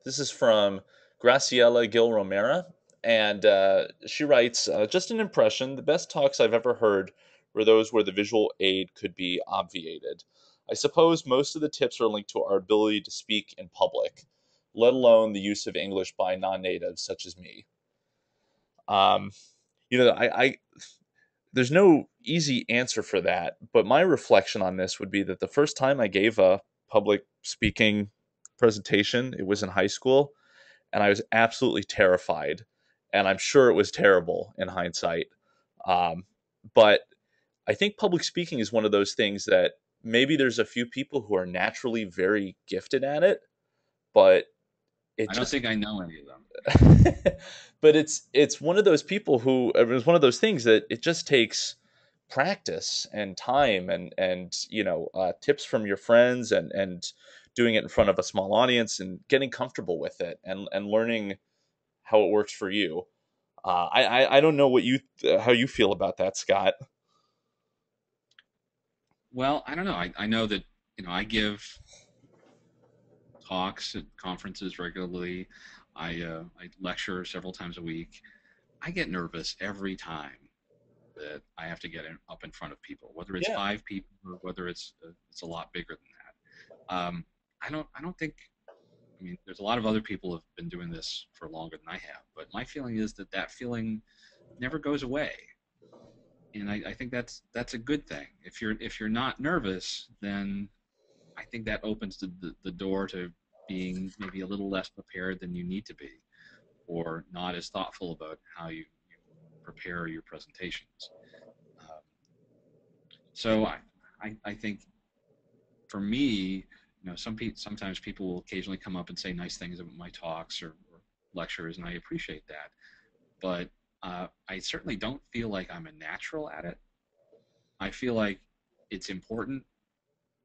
this is from Graciela Gil Romera, and she writes, just an impression, the best talks I've ever heard were those where the visual aid could be obviated. I suppose most of the tips are linked to our ability to speak in public, let alone the use of English by non-natives such as me. Um, I there's no easy answer for that, but my reflection on this would be that the first time I gave a public speaking presentation, it was in high school, and I was absolutely terrified. And I'm sure it was terrible in hindsight. Um, but I think public speaking is one of those things that maybe there's a few people who are naturally very gifted at it, but it I don't just think I know any of them. but it's one of those people who it's one of those things that it just takes practice and time and tips from your friends and doing it in front of a small audience and getting comfortable with it and learning how it works for you. I don't know how you feel about that, Scott. Well, I don't know. I know that I give talks at conferences regularly. I lecture several times a week. I get nervous every time that I have to up in front of people, whether it's Yeah, 5 people or whether it's a lot bigger than that. I don't think. I mean, there's a lot of other people who have been doing this for longer than I have, but my feeling is that that feeling never goes away, and I think that's a good thing. If you're not nervous, then I think that opens the door to being maybe a little less prepared than you need to be, or not as thoughtful about how you prepare your presentations. Um, so I think for me, sometimes people will occasionally come up and say nice things about my talks or lectures, and I appreciate that. But I certainly don't feel like I'm a natural at it. I feel like it's important,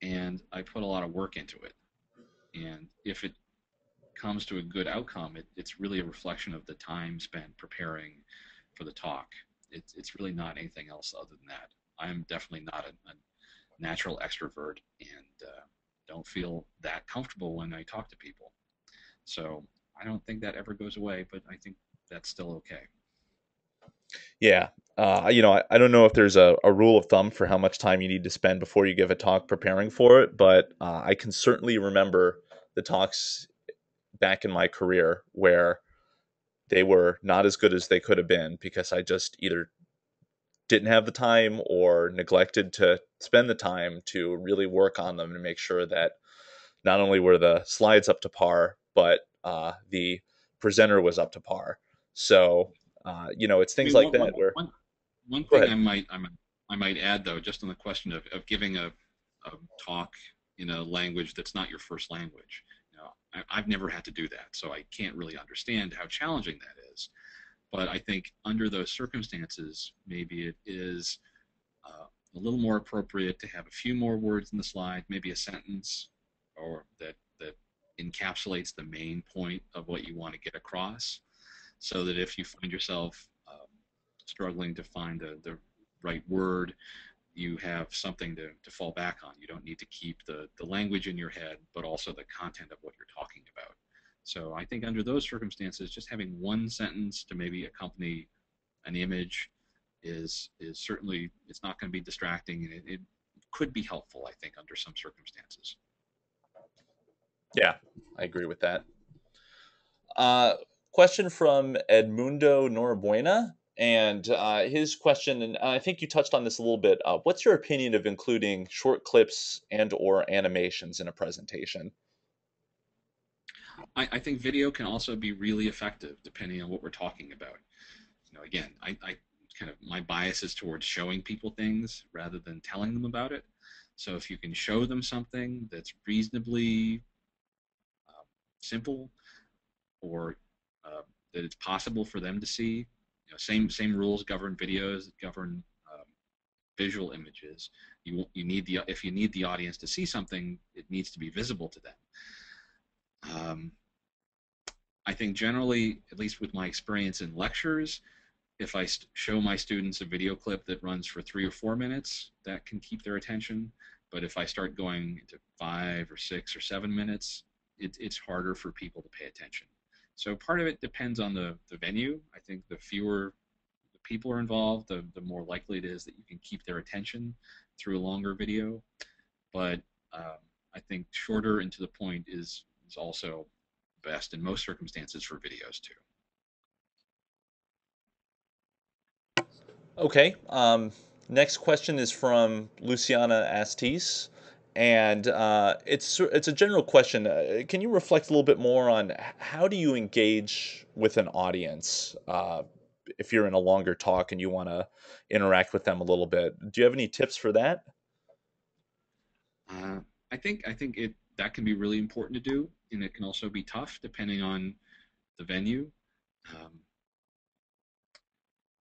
and I put a lot of work into it. And if it comes to a good outcome, it's really a reflection of the time spent preparing for the talk. It's really not anything else other than that. I'm definitely not a natural extrovert and don't feel that comfortable when I talk to people. So I don't think that ever goes away, but I think that's still okay. yeah. I don't know if there's a rule of thumb for how much time you need to spend before you give a talk preparing for it, but I can certainly remember the talks back in my career where they were not as good as they could have been because I just either didn't have the time or neglected to spend the time to really work on them and make sure that not only were the slides up to par, but the presenter was up to par. So, it's I things mean, like one, that one, where, one, one go thing ahead. I might add though, just on the question of giving a talk in a language that's not your first language. I've never had to do that, so I can't really understand how challenging that is. But I think under those circumstances, maybe it is a little more appropriate to have a few more words in the slide, maybe a sentence, or that encapsulates the main point of what you want to get across, so that if you find yourself struggling to find the right word, you have something to fall back on. You don't need to keep the language in your head, but also the content of what you're talking about. So I think under those circumstances, just having one sentence to maybe accompany an image is certainly, it's not going to be distracting, and it could be helpful, I think, under some circumstances. Yeah, I agree with that. Uh, Question from Edmundo Norabuena. And his question, and I think you touched on this a little bit. What's your opinion of including short clips and/or animations in a presentation? I think video can also be really effective depending on what we're talking about. Again, I kind of, my bias is towards showing people things rather than telling them about it. So if you can show them something that's reasonably uh, simple, or uh, that it's possible for them to see, same rules govern videos that govern visual images. You need the If you need the audience to see something, it needs to be visible to them. Um, I think generally, at least with my experience in lectures, if I show my students a video clip that runs for 3 or 4 minutes, that can keep their attention. But if I start going to 5 or 6 or 7 minutes, it's harder for people to pay attention. So part of it depends on the venue. I think the fewer the people are involved, the more likely it is that you can keep their attention through a longer video. But I think shorter and to the point is also best in most circumstances for videos too. Okay. Next question is from Luciana Astis, and it's a general question. Can you reflect a little bit more on how do you engage with an audience if you're in a longer talk and you want to interact with them a little bit? Do you have any tips for that? Uh, I think it that can be really important to do, and it can also be tough depending on the venue. Um,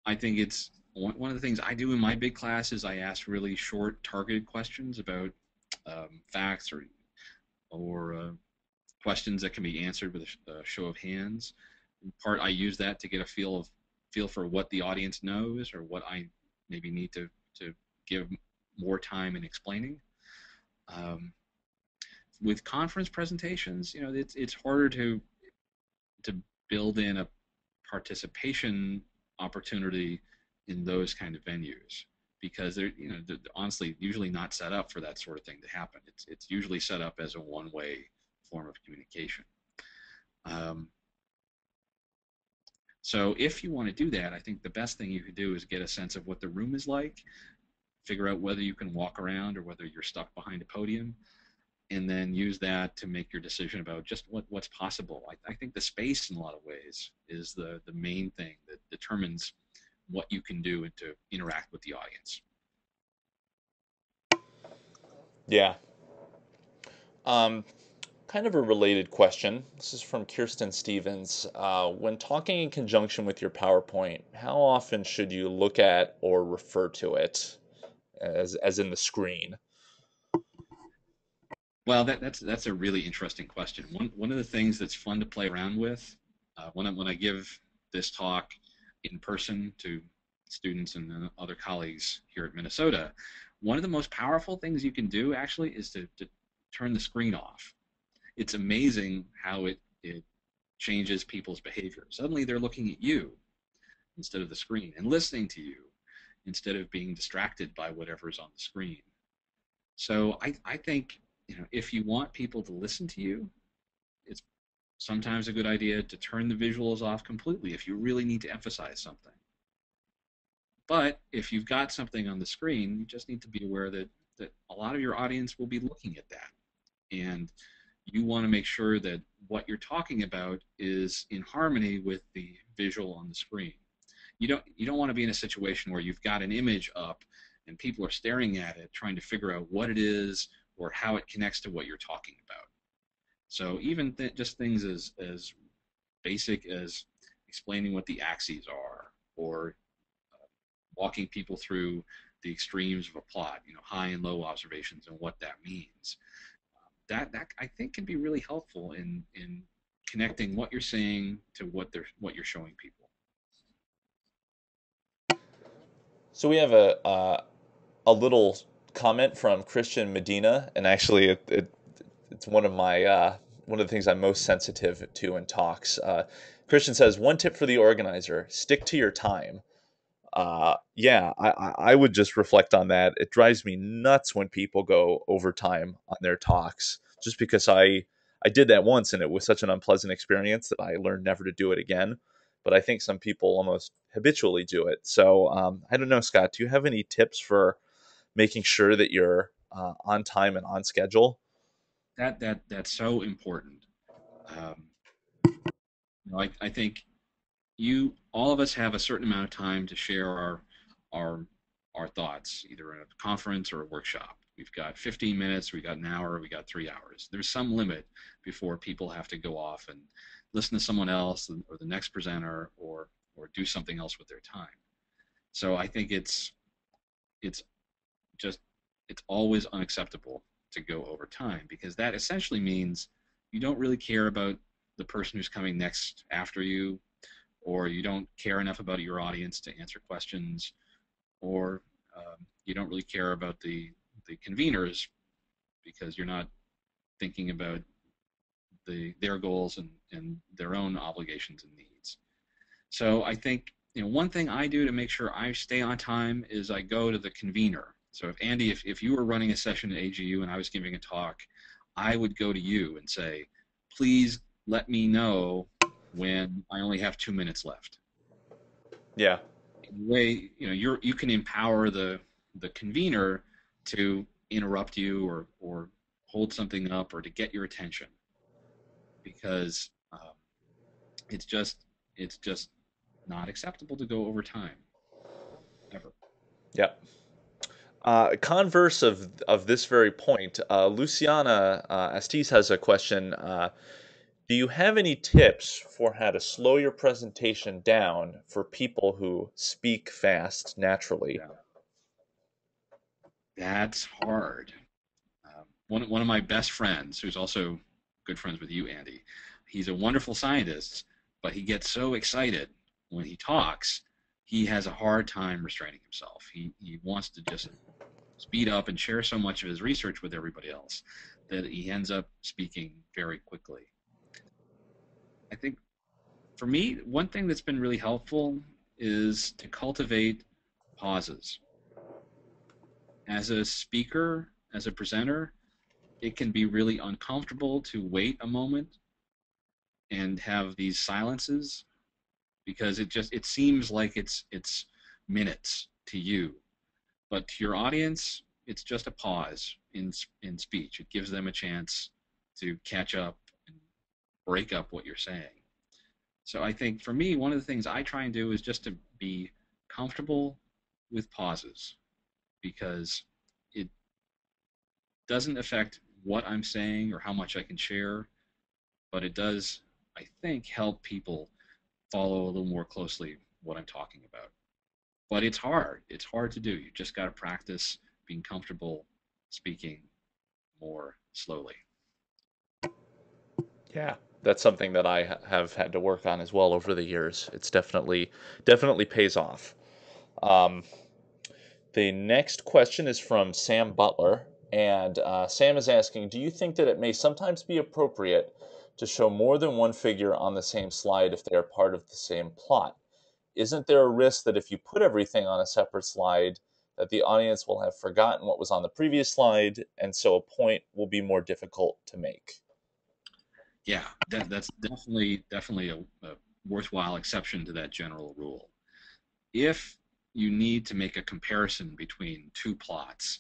I think it's one of the things I do in my big class is I ask really short, targeted questions about facts or questions that can be answered with a show of hands. In part, I use that to get a feel for what the audience knows or what I maybe need to give more time in explaining. Um, with conference presentations, it's harder to build in a participation opportunity in those kind of venues because they're honestly usually not set up for that sort of thing to happen. It's usually set up as a one-way form of communication. Um, so if you want to do that, I think the best thing you can do is get a sense of what the room is like, figure out whether you can walk around or whether you're stuck behind a podium, and then use that to make your decision about just what's possible. I think the space in a lot of ways is the main thing that determines what you can do and to interact with the audience. Yeah. Um, Kind of a related question. This is from Kirsten Stevens. When talking in conjunction with your PowerPoint, how often should you look at or refer to it as in the screen? Well, that's a really interesting question. One of the things that's fun to play around with when I give this talk in person to students and other colleagues here at Minnesota, one of the most powerful things you can do actually is to turn the screen off. It's amazing how it changes people's behavior. Suddenly they're looking at you instead of the screen and listening to you instead of being distracted by whatever's on the screen. So I think if you want people to listen to you, it's sometimes a good idea to turn the visuals off completely if you really need to emphasize something. But if you've got something on the screen, you just need to be aware that a lot of your audience will be looking at that. And you want to make sure that what you're talking about is in harmony with the visual on the screen. You don't want to be in a situation where you've got an image up and people are staring at it trying to figure out what it is or how it connects to what you're talking about. So even just things as basic as explaining what the axes are or walking people through the extremes of a plot, high and low observations and what that means. That I think can be really helpful in connecting what you're saying to what you're showing people. So we have a little comment from Christian Medina, and actually it's one of my one of the things I'm most sensitive to in talks. Christian says, one tip for the organizer: stick to your time. Yeah, I would just reflect on that. It drives me nuts when people go overtime on their talks, just because I did that once and it was such an unpleasant experience that I learned never to do it again. But I think some people almost habitually do it. So I don't know, Scott. Do you have any tips for making sure that you're on time and on schedule? That's so important. Um, I think all of us have a certain amount of time to share our our thoughts, either in a conference or a workshop. We've got 15 minutes, we got an hour, we got 3 hours. There's some limit before people have to go off and listen to someone else or the next presenter or do something else with their time. So I think it's just it's always unacceptable to go over time because that essentially means you don't really care about the person who's coming next after you or you don't care enough about your audience to answer questions, or you don't really care about the conveners because you're not thinking about their goals and their own obligations and needs. So I think one thing I do to make sure I stay on time is I go to the convener. So if Andy, if you were running a session at AGU and I was giving a talk, I would go to you and say, please let me know when I only have 2 minutes left. Yeah. In a way, you can empower the convener to interrupt you or hold something up or to get your attention, because it's just not acceptable to go over time ever. Yeah. Converse of this very point, Luciana Astis has a question. Do you have any tips for how to slow your presentation down for people who speak fast naturally? Yeah, that's hard. One of my best friends, who's also good friends with you, Andy, he's a wonderful scientist, but he gets so excited when he talks, he has a hard time restraining himself. He wants to just speed up and share so much of his research with everybody else that he ends up speaking very quickly. I think for me, one thing that's been really helpful is to cultivate pauses. As a speaker, as a presenter, it can be really uncomfortable to wait a moment and have these silences because it seems like it's minutes to you, but to your audience, it's just a pause in speech. It gives them a chance to catch up and break up what you're saying. So I think for me, one of the things I try and do is just to be comfortable with pauses, because it doesn't affect what I'm saying or how much I can share, but it does, I think, help people follow a little more closely what I'm talking about. But it's hard. It's hard to do. You just got to practice being comfortable speaking more slowly. Yeah, that's something that I have had to work on as well over the years. It's definitely pays off. Um, the next question is from Sam Butler, and Sam is asking, do you think that it may sometimes be appropriate to show more than one figure on the same slide if they are part of the same plot? Isn't there a risk that if you put everything on a separate slide, that the audience will have forgotten what was on the previous slide, and so a point will be more difficult to make? Yeah, that's definitely a worthwhile exception to that general rule. If you need to make a comparison between two plots,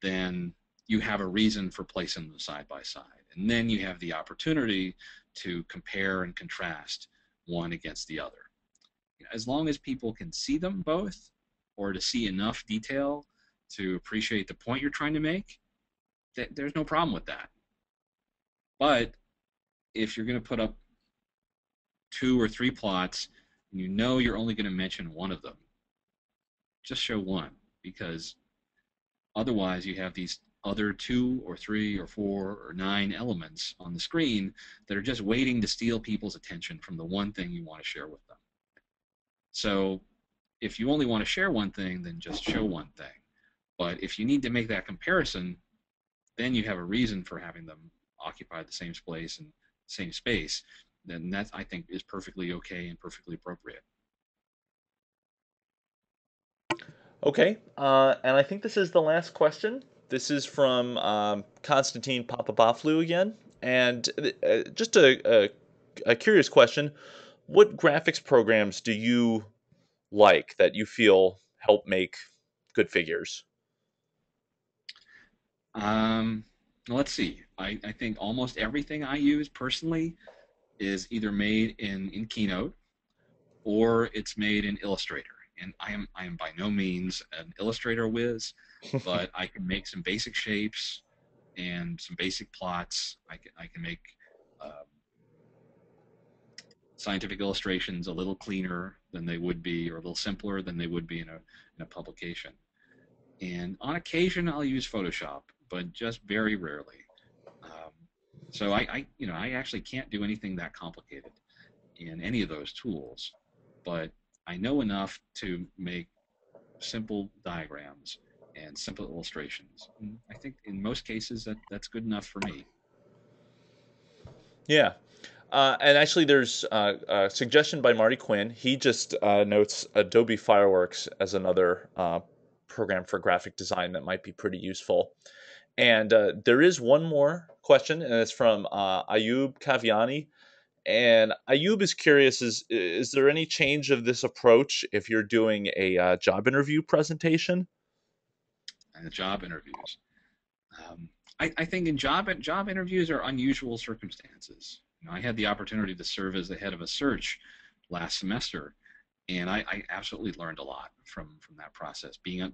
then you have a reason for placing them side by side. And then you have the opportunity to compare and contrast one against the other. As long as people can see them both, or to see enough detail to appreciate the point you're trying to make, there's no problem with that. But if you're going to put up 2 or 3 plots and you know you're only going to mention one of them, just show one, because otherwise you have these other 2 or 3 or 4 or 9 elements on the screen that are just waiting to steal people's attention from the one thing you want to share with them. So if you only want to share one thing, then just show one thing. But if you need to make that comparison, then you have a reason for having them occupy the same space and same space. Then that, I think, is perfectly okay and perfectly appropriate. Okay, and I think this is the last question. This is from Konstantin Papapopoulou again, and just a curious question: what graphics programs do you like that you feel help make good figures? Um, let's see. I think almost everything I use personally is either made in Keynote or it's made in Illustrator. And I am by no means an Illustrator whiz, but I can make some basic shapes and some basic plots. I can make um, scientific illustrations a little cleaner than they would be, or a little simpler than they would be in a publication. And on occasion, I'll use Photoshop, but just very rarely. Um, so I actually can't do anything that complicated. in any of those tools, but I know enough to make simple diagrams and simple illustrations. And I think in most cases that's good enough for me. Yeah. And actually, there's a suggestion by Marty Quinn. He just notes Adobe Fireworks as another program for graphic design that might be pretty useful. And there is one more question, and it's from Ayub Kaviani. And Ayub is curious: is there any change of this approach if you're doing a job interview presentation? And the job interviews. Um, I think in job interviews are unusual circumstances. I had the opportunity to serve as the head of a search last semester, and I absolutely learned a lot from that process, being on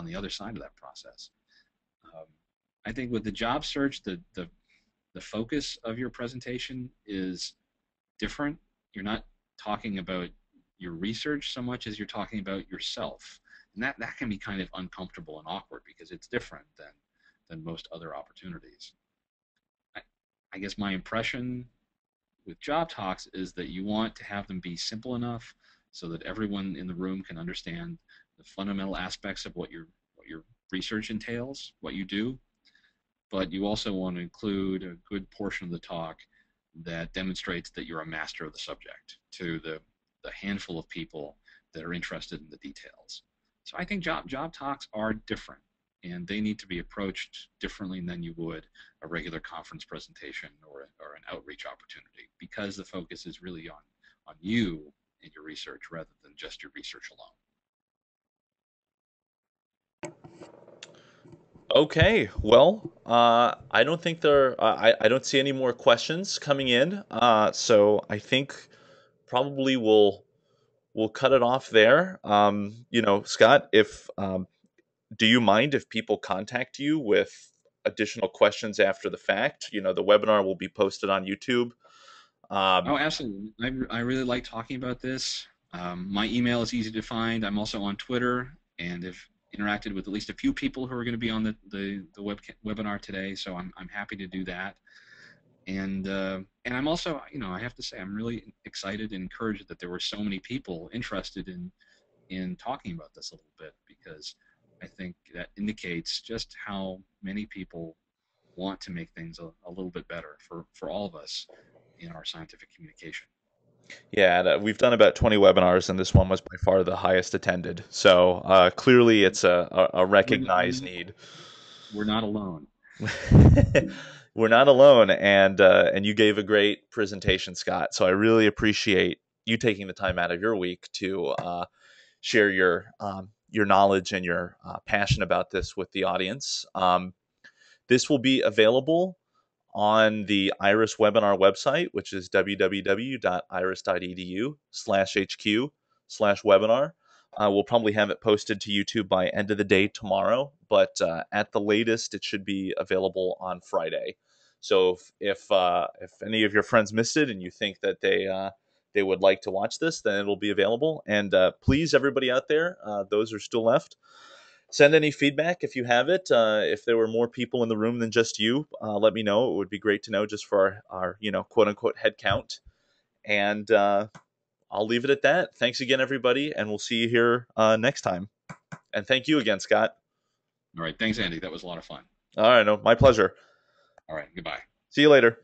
the other side of that process. Um, I think with the job search, the focus of your presentation is different. You're not talking about your research so much as you're talking about yourself, and that can be kind of uncomfortable and awkward because it's different than most other opportunities. I, I guess my impression with job talks is that you want to have them be simple enough so that everyone in the room can understand the fundamental aspects of what your research entails, what you do, but you also want to include a good portion of the talk that demonstrates that you're a master of the subject to the handful of people that are interested in the details. So I think job talks are different, and they need to be approached differently than you would a regular conference presentation or an outreach opportunity, because the focus is really on you and your research rather than just your research alone. Okay, well, I don't think I don't see any more questions coming in. So I think probably we'll cut it off there. Scott, if do you mind if people contact you with additional questions after the fact? The webinar will be posted on YouTube. Oh, Um, absolutely. I really like talking about this. My email is easy to find. I'm also on Twitter and have interacted with at least a few people who are going to be on the webinar today, so I'm happy to do that. And I'm also, I have to say, I'm really excited and encouraged that there were so many people interested in talking about this a little bit, because I think that indicates just how many people want to make things a little bit better for all of us in our scientific communication. yeah, we've done about 20 webinars, and this one was by far the highest attended. So clearly, it's a We're, recognized need. we're not alone. We're not alone, and you gave a great presentation, Scott. So I really appreciate you taking the time out of your week to share your knowledge and your passion about this with the audience. This will be available on the IRIS webinar website, which is www.iris.edu/HQ/webinar. We'll probably have it posted to YouTube by end of the day tomorrow, but at the latest, it should be available on Friday. So if any of your friends missed it and you think that they would like to watch this, then it'll be available. And please, everybody out there, those are still left, send any feedback if you have it. If there were more people in the room than just you, let me know. It would be great to know, just for our quote unquote head count. And I'll leave it at that. Thanks again, everybody, and we'll see you here next time. And thank you again, Scott. All right. Thanks, Andy. That was a lot of fun. All right, no, my pleasure. All right. Goodbye. See you later.